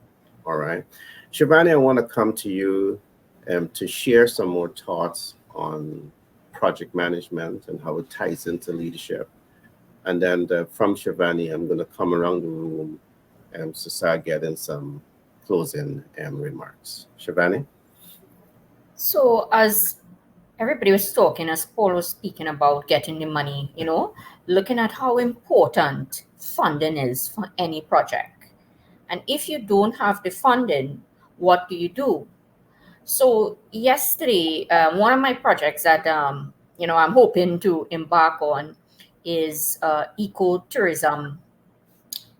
All right. Shivani, I want to come to you to share some more thoughts on project management and how it ties into leadership. And then from Shivani, I'm going to come around the room to start getting some closing remarks. Shivani? So, as everybody was talking, as Paul was speaking about getting the money, looking at how important funding is for any project. And if you don't have the funding, what do you do? So yesterday, one of my projects that I'm hoping to embark on is ecotourism.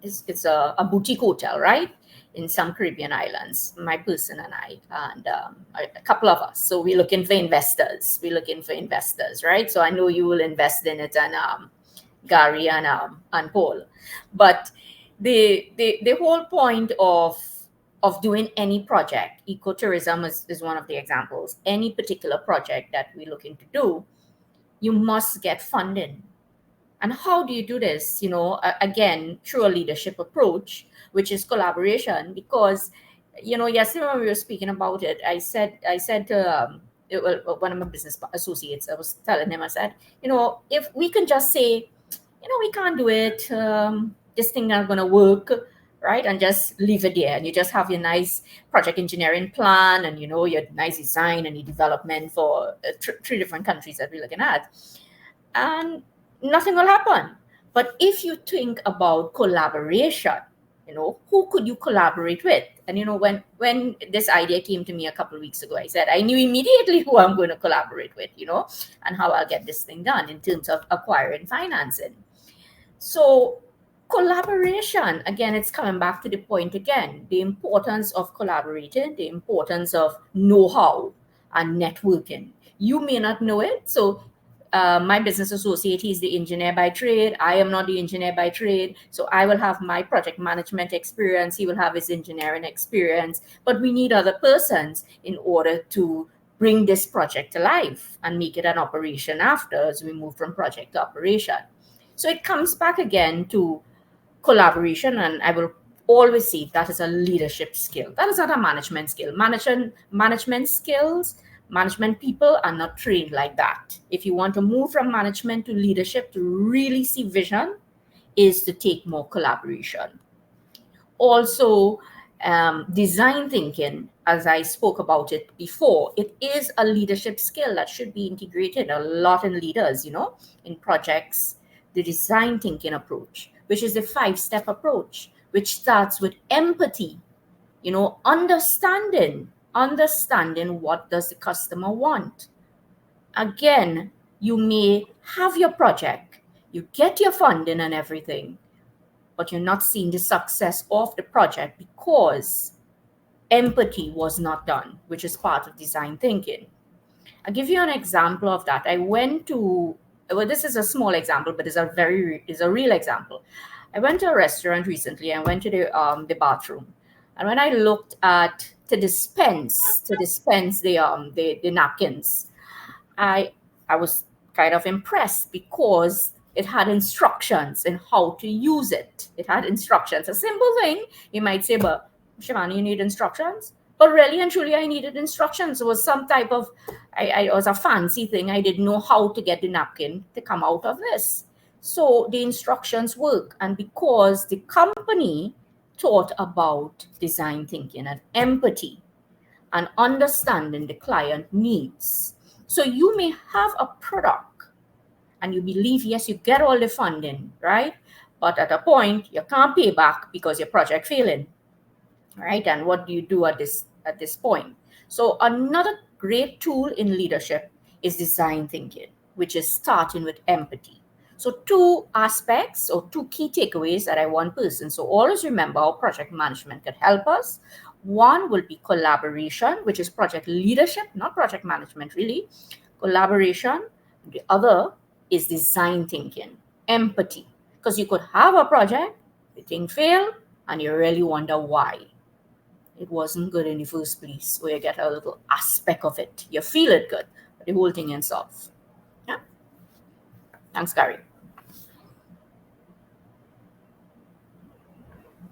It's a boutique hotel, right, in some Caribbean islands. My person and I, and a couple of us. So we're looking for investors. Right? So I know you will invest in it, and Gary and Paul. But the whole point of doing any project, ecotourism is one of the examples. Any particular project that we're looking to do, you must get funding. And how do you do this? Again, through a leadership approach, which is collaboration. Because, yesterday when we were speaking about it, I said to one of my business associates, I was telling him, I said, if we can just say, we can't do it, this thing not going to work, right? And just leave it there. And you just have your nice project engineering plan and, your nice design and your development for three different countries that we're looking at. And nothing will happen. But if you think about collaboration, who could you collaborate with? And when this idea came to me a couple of weeks ago, I said I knew immediately who I'm going to collaborate with, and how I'll get this thing done in terms of acquiring financing. So collaboration, again, it's coming back to the point again, the importance of collaborating, the importance of know-how and networking. You may not know it. So my business associate, he's the engineer by trade. I am not the engineer by trade. So I will have my project management experience. He will have his engineering experience. But we need other persons in order to bring this project to life and make it an operation after, as we move from project to operation. So it comes back again to collaboration. And I will always say that is a leadership skill. That is not a management skill. Management skills, management people are not trained like that. If you want to move from management to leadership to really see vision, is to take more collaboration. Also, design thinking, as I spoke about it before, it is a leadership skill that should be integrated a lot in leaders, in projects. The design thinking approach, which is a 5-step approach, which starts with empathy, understanding what does the customer want. Again, you may have your project, you get your funding and everything, but you're not seeing the success of the project because empathy was not done, which is part of design thinking. I'll give you an example of that. I went to, this is a small example, but it's a real example. I went to a restaurant recently and went to the bathroom. And when I looked at to dispense the napkins, I was kind of impressed because it had instructions in how to use it. It had instructions. A simple thing, you might say, but Shivani, you need instructions? But really and truly, I needed instructions. It was some type of, it was a fancy thing. I didn't know how to get the napkin to come out of this. So the instructions work. And because the company taught about design thinking and empathy and understanding the client needs. So you may have a product and you believe, yes, you get all the funding, right? But at a point, you can't pay back because your project failing. Right? And what do you do at this point? So another great tool in leadership is design thinking, which is starting with empathy. So 2 aspects or 2 key takeaways that I want persons. So always remember how project management can help us. One will be collaboration, which is project leadership, not project management really. Collaboration. The other is design thinking, empathy. Because you could have a project, the thing fail, and you really wonder why. It wasn't good in the first place, where you get a little aspect of it. You feel it good, but the whole thing ends off. Yeah. Thanks, Gary.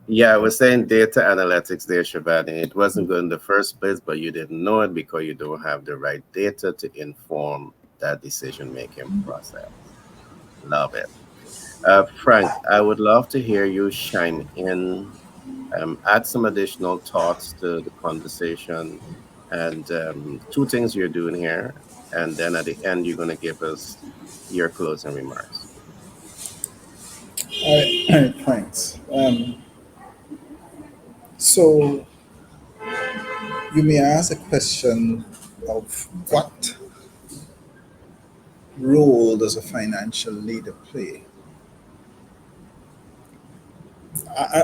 Yeah, I was saying data analytics there, Shivani. It wasn't good in the first place, but you didn't know it because you don't have the right data to inform that decision-making process. Love it. Frank, I would love to hear you shine in, add some additional thoughts to the conversation, and 2 things you're doing here. And then at the end, you're going to give us your closing remarks. All right, thanks. So you may ask a question of what role does a financial leader play?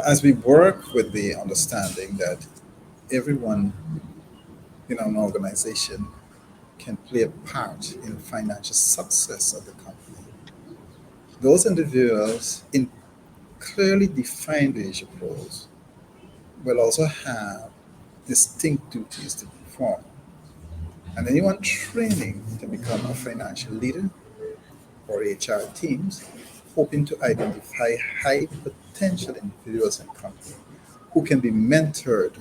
As we work with the understanding that everyone in an organization can play a part in the financial success of the company, those individuals in clearly defined leadership roles will also have distinct duties to perform. And anyone training to become a financial leader or HR teams hoping to identify high potential individuals and companies who can be mentored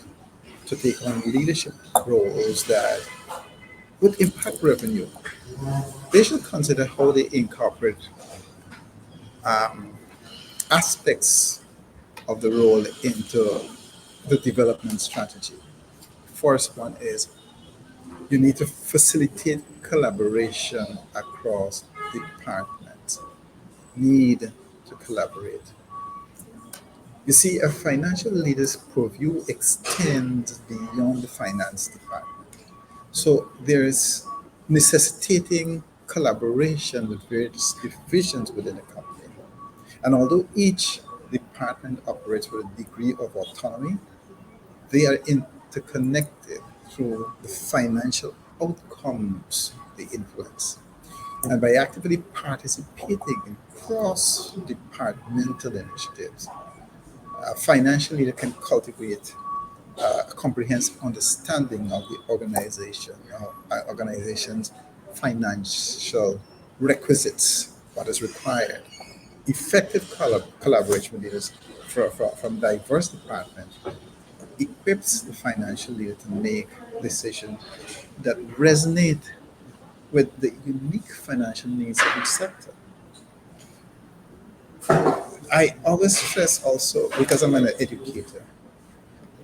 to take on leadership roles that would impact revenue. They should consider how they incorporate um, aspects of the role into the development strategy. First one is you need to facilitate collaboration across departments. Need to collaborate. You see, a financial leader's purview extends beyond the finance department. So there's necessitating collaboration with various divisions within the company. And although each department operates with a degree of autonomy, they are interconnected through the financial outcomes they influence. And by actively participating in cross departmental initiatives, a financial leader can cultivate a comprehensive understanding of the organization's financial requisites, what is required. Effective collaboration with leaders from diverse departments equips the financial leader to make decisions that resonate with the unique financial needs of each sector. I always stress also, because I'm an educator,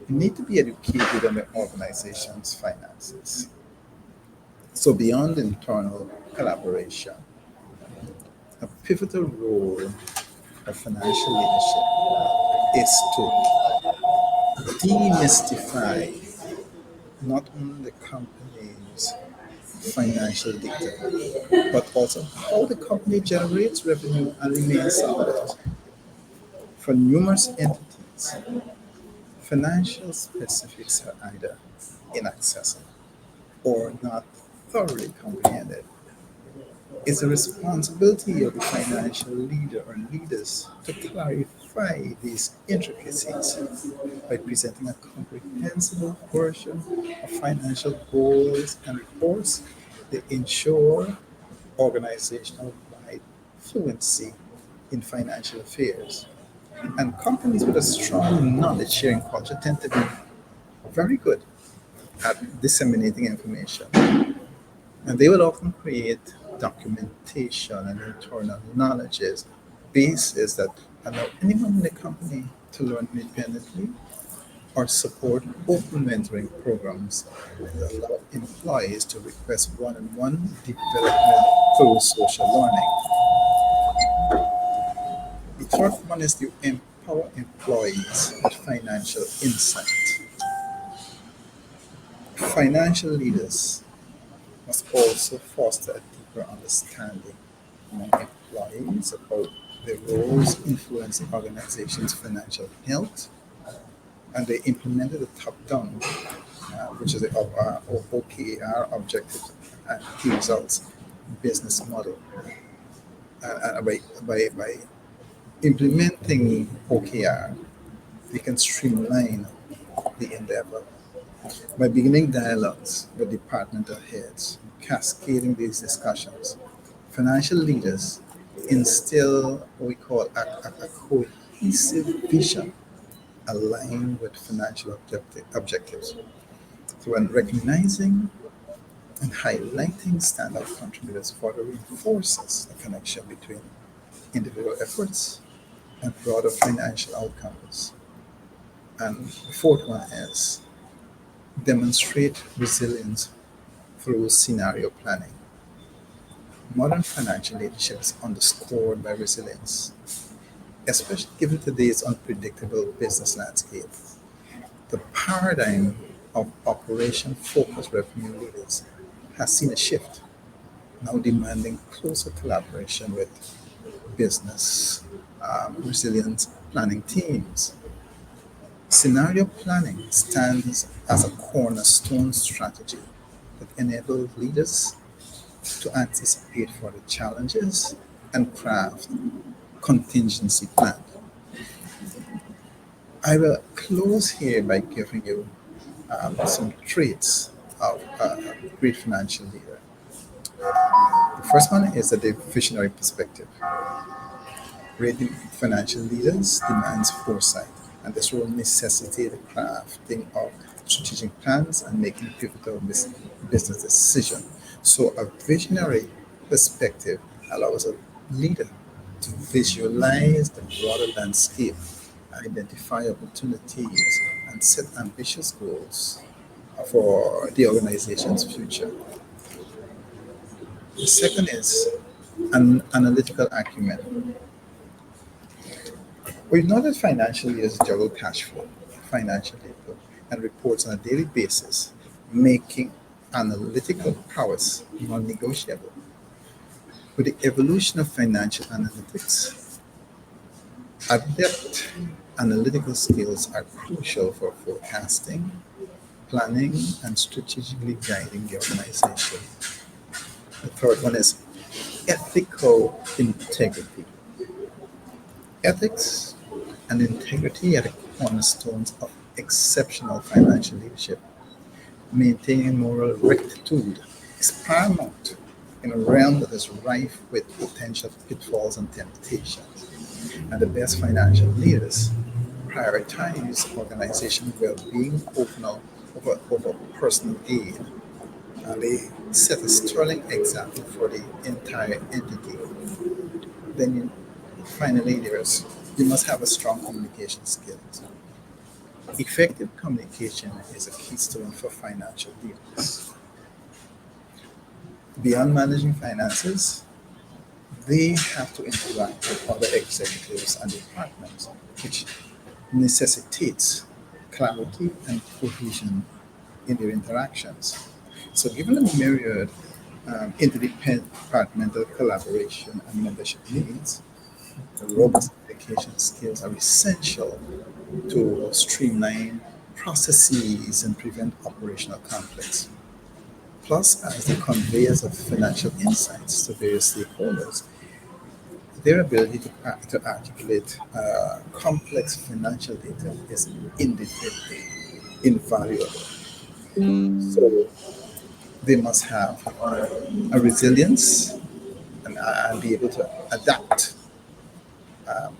you need to be educated on the organization's finances. So beyond internal collaboration, a pivotal role of financial leadership is to demystify not only the company's financial data, but also how the company generates revenue and remains solvent. For numerous entities, financial specifics are either inaccessible or not thoroughly comprehended. It's the responsibility of the financial leader or leaders to clarify these intricacies by presenting a comprehensible version of financial goals and reports that ensure organizational wide fluency in financial affairs. And companies with a strong knowledge sharing culture tend to be very good at disseminating information. And they will often create documentation and internal knowledge bases that allow anyone in the company to learn independently or support open mentoring programs that allow employees to request one-on-one development through social learning. The third one is to empower employees with financial insight. Financial leaders must also foster a deeper understanding among employees about their roles influencing organizations' financial health, and they implemented the top-down, which is the OKR, objectives and key results business model. By implementing OKR, we can streamline the endeavor by beginning dialogues with departmental heads, cascading these discussions. Financial leaders instill what we call a cohesive vision aligned with financial objectives. So, when recognizing and highlighting standout contributors further reinforces the connection between individual efforts and broader financial outcomes. And the fourth one is demonstrate resilience through scenario planning. Modern financial leadership is underscored by resilience, especially given today's unpredictable business landscape. The paradigm of operation focused revenue leaders has seen a shift, now demanding closer collaboration with business resilience planning teams. Scenario planning stands as a cornerstone strategy that enables leaders to anticipate for the challenges and craft contingency plan. I will close here by giving you some traits of a great financial leader. The first one is the visionary perspective. Great financial leaders demands foresight, and this will necessitate the crafting of strategic plans and making pivotal business decisions. So, a visionary perspective allows a leader to visualize the broader landscape, identify opportunities, and set ambitious goals for the organization's future. The second is an analytical acumen. We've know that financial leaders juggle cash flow, financial data, and reports on a daily basis, making analytical prowess non-negotiable. With the evolution of financial analytics, adept analytical skills are crucial for forecasting, planning, and strategically guiding the organization. The third one is ethical integrity. Ethics and integrity are the cornerstones of exceptional financial leadership. Maintaining moral rectitude is paramount in a realm that is rife with potential pitfalls and temptations. And the best financial leaders prioritize organizational well-being over personal gain. And they set a sterling example for the entire entity. Then finally, you must have a strong communication skills. Effective communication is a keystone for financial leaders. Beyond managing finances, they have to interact with other executives and departments, which necessitates clarity and cohesion in their interactions. So, given the myriad interdepartmental collaboration and membership needs, the robust communication skills are essential to streamline processes and prevent operational conflicts. Plus, as the conveyors of financial insights to various stakeholders, their ability to articulate complex financial data is indefinitely invaluable. So, they must have a resilience and be able to adapt. Um,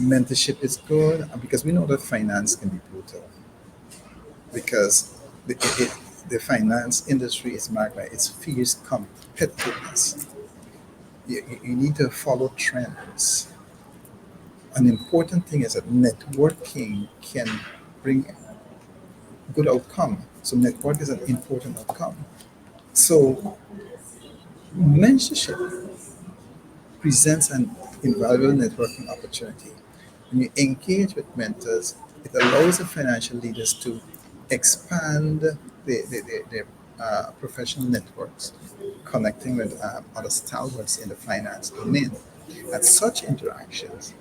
Mentorship is good because we know that finance can be brutal because the finance industry is marked by its fierce competitiveness. You need to follow trends. An important thing is that networking can bring good outcome. So network is an important outcome. So mentorship presents an invaluable networking opportunity. When you engage with mentors, it allows the financial leaders to expand their professional networks, connecting with other stalwarts in the finance domain. And such interactions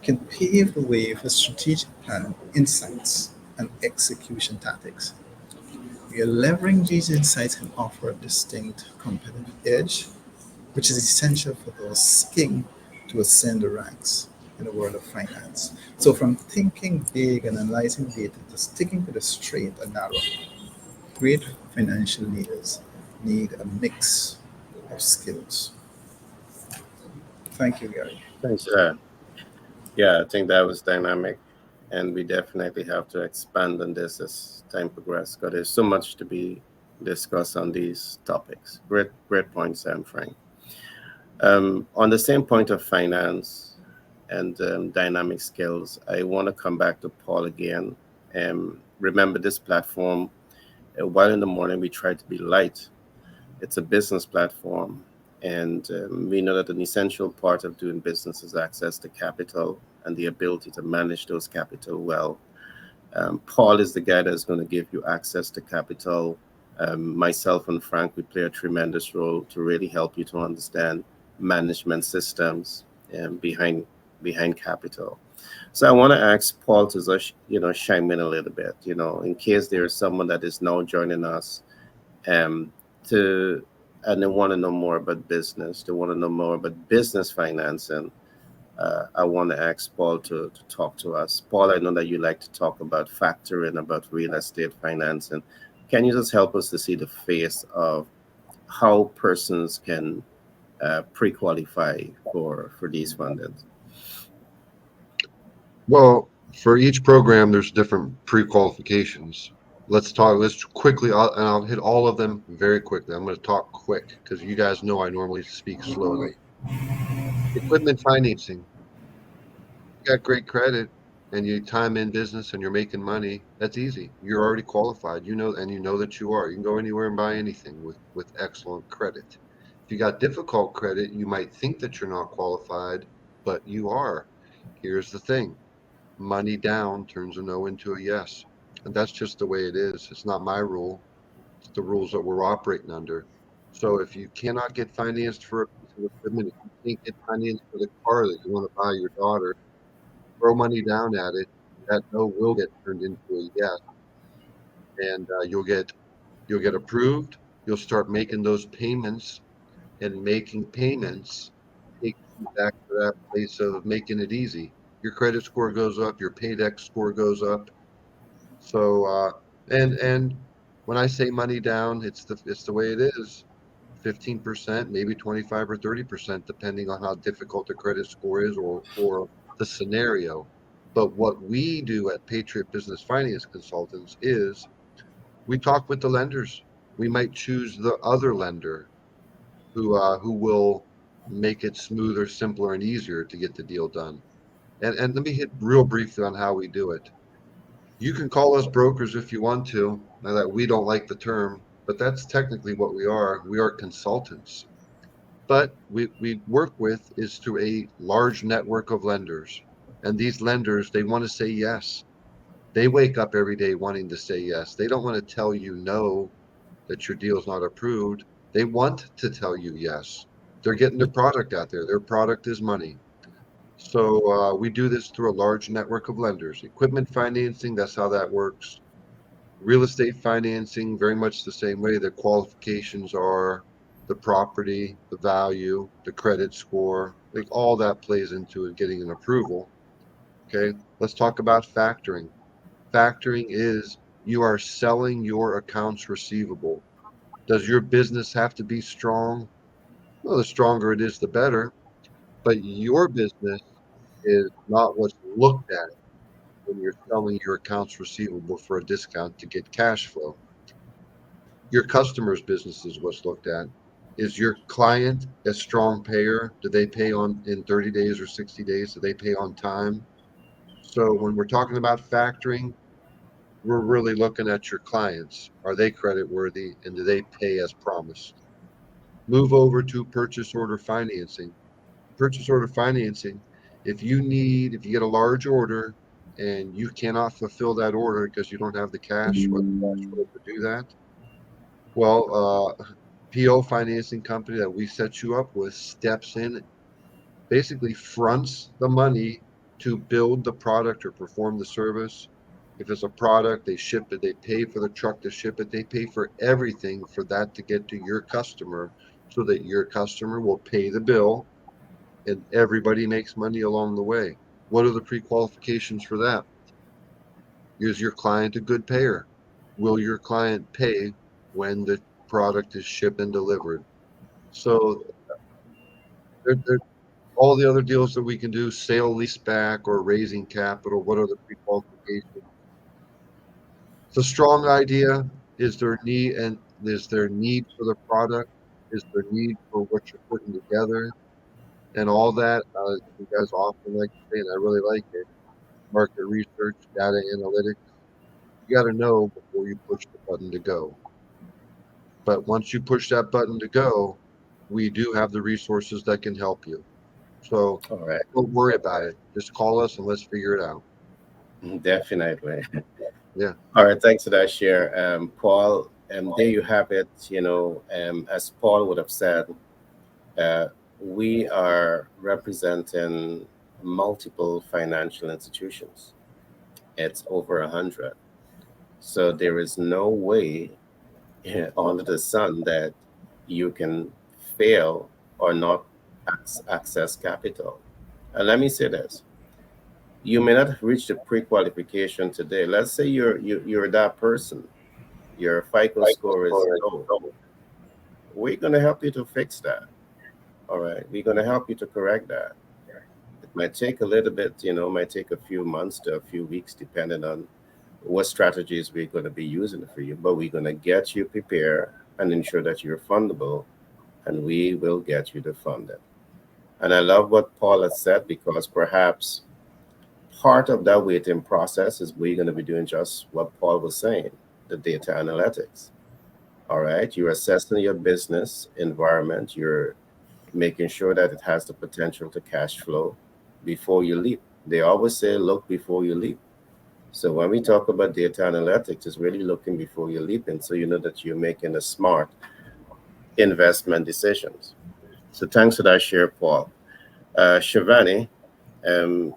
can pave the way for strategic planning, insights, and execution tactics. We are leveraging these insights can offer a distinct competitive edge, which is essential for those seeking to ascend the ranks in the world of finance. So, from thinking big and analyzing data to sticking to the straight and narrow, great financial leaders need a mix of skills. Thank you, Gary. Thanks for that. Yeah, I think that was dynamic, and we definitely have to expand on this as time progresses because there's so much to be discussed on these topics. Great point, Sam Frank. On the same point of finance and dynamic skills, I want to come back to Paul again. Remember this platform, while in the morning we try to be light, it's a business platform. And we know that an essential part of doing business is access to capital and the ability to manage those capital well. Paul is the guy that's going to give you access to capital. Myself and Frank, we play a tremendous role to really help you to understand management systems behind capital. So I want to ask Paul to just, chime in a little bit, in case there is someone that is now joining us, to and they want to know more about business, they want to know more about business financing. I want to ask Paul to talk to us. Paul, I know that you like to talk about factoring, about real estate financing. Can you just help us to see the face of how persons can pre-qualify for these fundings? Well, for each program, there's different pre-qualifications. Let's quickly, and I'll hit all of them very quickly. I'm going to talk quick because you guys know I normally speak slowly. Equipment financing. You got great credit and you time in business and you're making money. That's easy. You're already qualified. And you know that you are. You can go anywhere and buy anything with excellent credit. If you got difficult credit, you might think that you're not qualified, but you are. Here's the thing. Money down turns a no into a yes. And that's just the way it is. It's not my rule. It's the rules that we're operating under. So if you cannot get financed for a piece of equipment, if you can't get financed for the car that you want to buy your daughter, throw money down at it. That no will get turned into a yes, and you'll get approved. You'll start making those payments, and making payments takes you back to that place of making it easy. Your credit score goes up, your paydex score goes up. So and when I say money down, it's the way it is. 15%, maybe 25 or 30%, depending on how difficult the credit score is or the scenario. But what we do at Patriot Business Finance Consultants is we talk with the lenders. We might choose the other lender who will make it smoother, simpler, and easier to get the deal done. And let me hit real briefly on how we do it. You can call us brokers if you want to. Now that we don't like the term, but that's technically what we are. We are consultants. But we work with is through a large network of lenders. And these lenders, they want to say yes. They wake up every day wanting to say yes. They don't want to tell you no, that your deal is not approved. They want to tell you yes. They're getting their product out there. Their product is money. So we do this through a large network of lenders. Equipment financing, that's how that works. Real estate financing, very much the same way. The qualifications are the property, the value, the credit score, like all that plays into it, getting an approval. Okay, let's talk about factoring. Factoring is you are selling your accounts receivable. Does your business have to be strong? Well, the stronger it is, the better. But your business is not what's looked at when you're selling your accounts receivable for a discount to get cash flow. Your customer's business is what's looked at. Is your client a strong payer? Do they pay on in 30 days or 60 days? Do they pay on time? So when we're talking about factoring, we're really looking at your clients. Are they credit worthy and do they pay as promised? Move over to purchase order financing. Purchase order financing, if you get a large order and you cannot fulfill that order because you don't have the cash or the cash flow to do that, well, PO financing company that we set you up with steps in, basically fronts the money to build the product or perform the service. If it's a product, they ship it, they pay for the truck to ship it, they pay for everything for that to get to your customer so that your customer will pay the bill and everybody makes money along the way. What are the pre-qualifications for that? Is your client a good payer? Will your client pay when the product is shipped and delivered? So there all the other deals that we can do, sale leaseback or raising capital, what are the pre-qualifications? It's a strong idea. Is there need for the product? Is there need for what you're putting together? And all that, you guys often like to say, and I really like it, market research, data analytics. You got to know before you push the button to go. But once you push that button to go, we do have the resources that can help you. So All right. don't worry about it. Just call us and let's figure it out. Definitely. Yeah. All right. Thanks for that share, Paul. There you have it. As Paul would have said, uh, we are representing multiple financial institutions. It's over 100. So there is no way under the sun that you can fail or not access capital. And let me say this: you may not have reached the pre-qualification today. Let's say you're that person. Your FICO score is low. We're going to help you to fix that. All right, we're going to help you to correct that. Might take a little bit, might take a few months to a few weeks, depending on what strategies we're going to be using for you. But we're going to get you prepared and ensure that you're fundable, and we will get you the funding. And I love what Paul has said, because perhaps part of that waiting process is we're going to be doing just what Paul was saying, the data analytics. All right. You're assessing your business environment. You're making sure that it has the potential to cash flow before you leap. They always say, look before you leap. So when we talk about data analytics, it's really looking before you leap in, so you know that you're making a smart investment decisions. So thanks for that share, Paul. Shivani, um,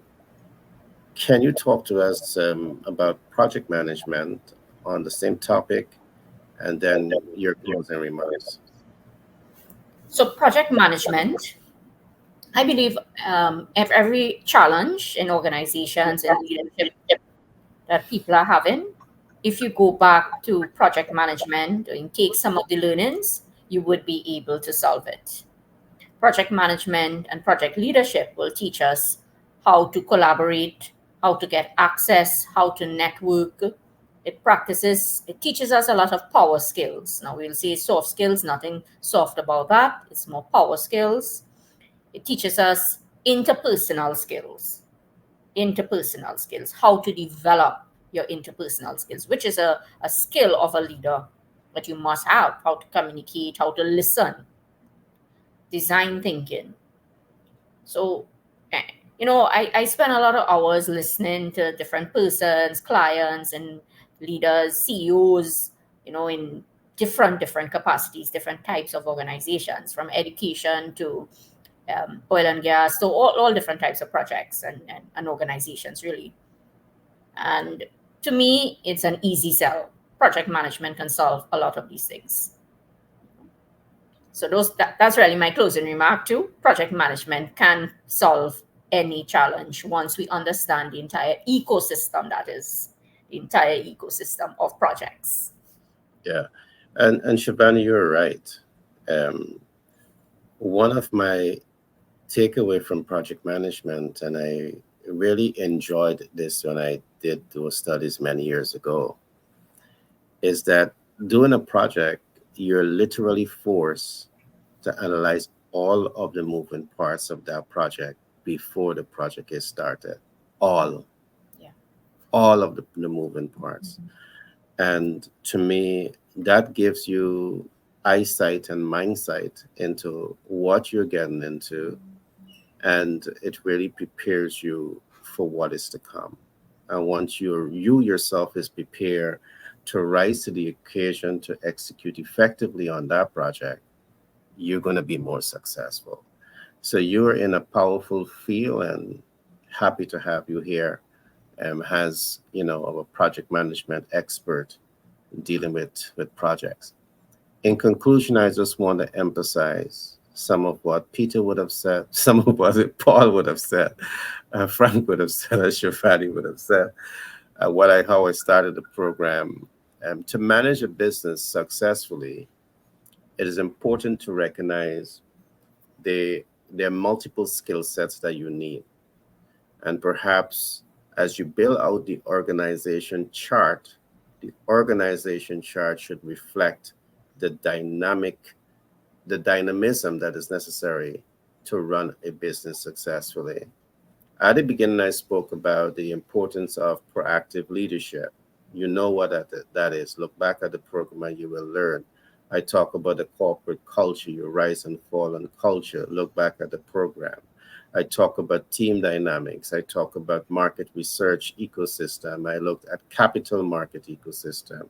can you talk to us about project management on the same topic, and then your closing remarks? So, project management, I believe every challenge in organizations and leadership that people are having, if you go back to project management and take some of the learnings, you would be able to solve it. Project management and project leadership will teach us how to collaborate, how to get access, how to network. It teaches us a lot of power skills. Now we'll say soft skills, nothing soft about that. It's more power skills. It teaches us interpersonal skills, how to develop your interpersonal skills, which is a skill of a leader that you must have, how to communicate, how to listen, design thinking. So, eh, I spend a lot of hours listening to different persons, clients, and leaders, CEOs, in different capacities, different types of organizations, from education to oil and gas, so all different types of projects and organizations, really. And to me, it's an easy sell. Project management can solve a lot of these things. So that's really my closing remark too. Project management can solve any challenge once we understand the entire ecosystem, that is, the entire ecosystem of projects. Yeah. And Shivani, you're right. Um, One of my takeaway from project management, and I really enjoyed this when I did those studies many years ago, is that doing a project, you're literally forced to analyze all of the moving parts of that project before the project is started. All, Yeah. all of the moving parts. And to me, that gives you eyesight and mindsight into what you're getting into, and it really prepares you for what is to come. And once you yourself is prepared to rise to the occasion to execute effectively on that project, you're going to be more successful. So you're in a powerful field, and happy to have you here as a project management expert dealing with projects. In conclusion, I just want to emphasize some of what Peter would have said, some of what Paul would have said, Frank would have said, as Shafati would have said. How I started the program. To manage a business successfully, it is important to recognize the there are multiple skill sets that you need, and perhaps as you build out the organization chart should reflect the the dynamism that is necessary to run a business successfully. At the beginning, I spoke about the importance of proactive leadership. You know what that is. Look back at the program and you will learn. I talk about the corporate culture, your rise and fall and culture. Look back at the program. I talk about team dynamics. I talk about market research ecosystem. I looked at capital market ecosystem.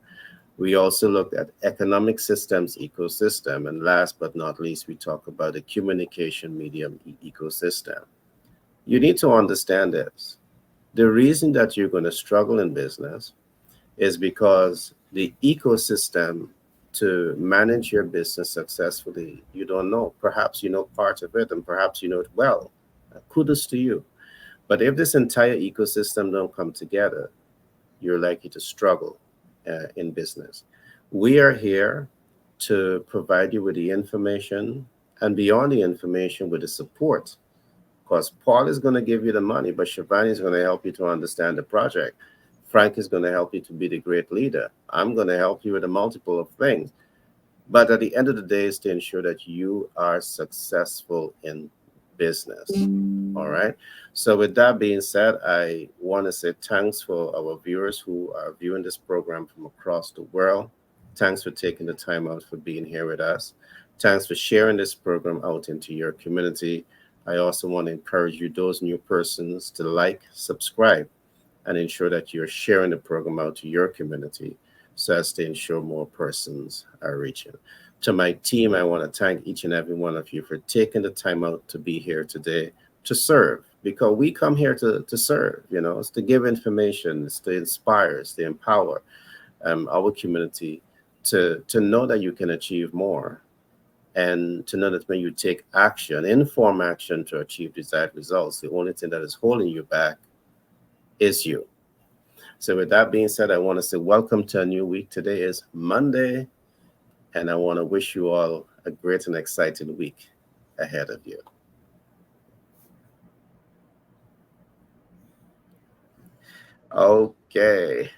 We also looked at economic systems ecosystem. And last but not least, we talk about the communication medium ecosystem. You need to understand this. The reason that you're going to struggle in business is because the ecosystem to manage your business successfully, you don't know. Perhaps you know part of it, and perhaps you know it well. Kudos to you. But if this entire ecosystem don't come together, you're likely to struggle in business. We are here to provide you with the information, and beyond the information, with the support Because Paul is going to give you the money, but Shivani is going to help you to understand the project. Frank is going to help you to be the great leader. I'm going to help you with a multiple of things. But at the end of the day, is to ensure that you are successful in business. All right. So, with that being said, I want to say thanks for our viewers who are viewing this program from across the world. Thanks for taking the time out for being here with us. Thanks for sharing this program out into your community. I also want to encourage you, those new persons, to like, subscribe, and ensure that you're sharing the program out to your community so as to ensure more persons are reaching. To my team, I want to thank each and every one of you for taking the time out to be here today to serve, because we come here to serve. It's to give information, it's to inspire, it's to empower our community to know that you can achieve more, and to know that when you take action, informed action to achieve desired results, the only thing that is holding you back is you. So with that being said, I want to say welcome to a new week. Today is Monday, and I want to wish you all a great and exciting week ahead of you. Okay.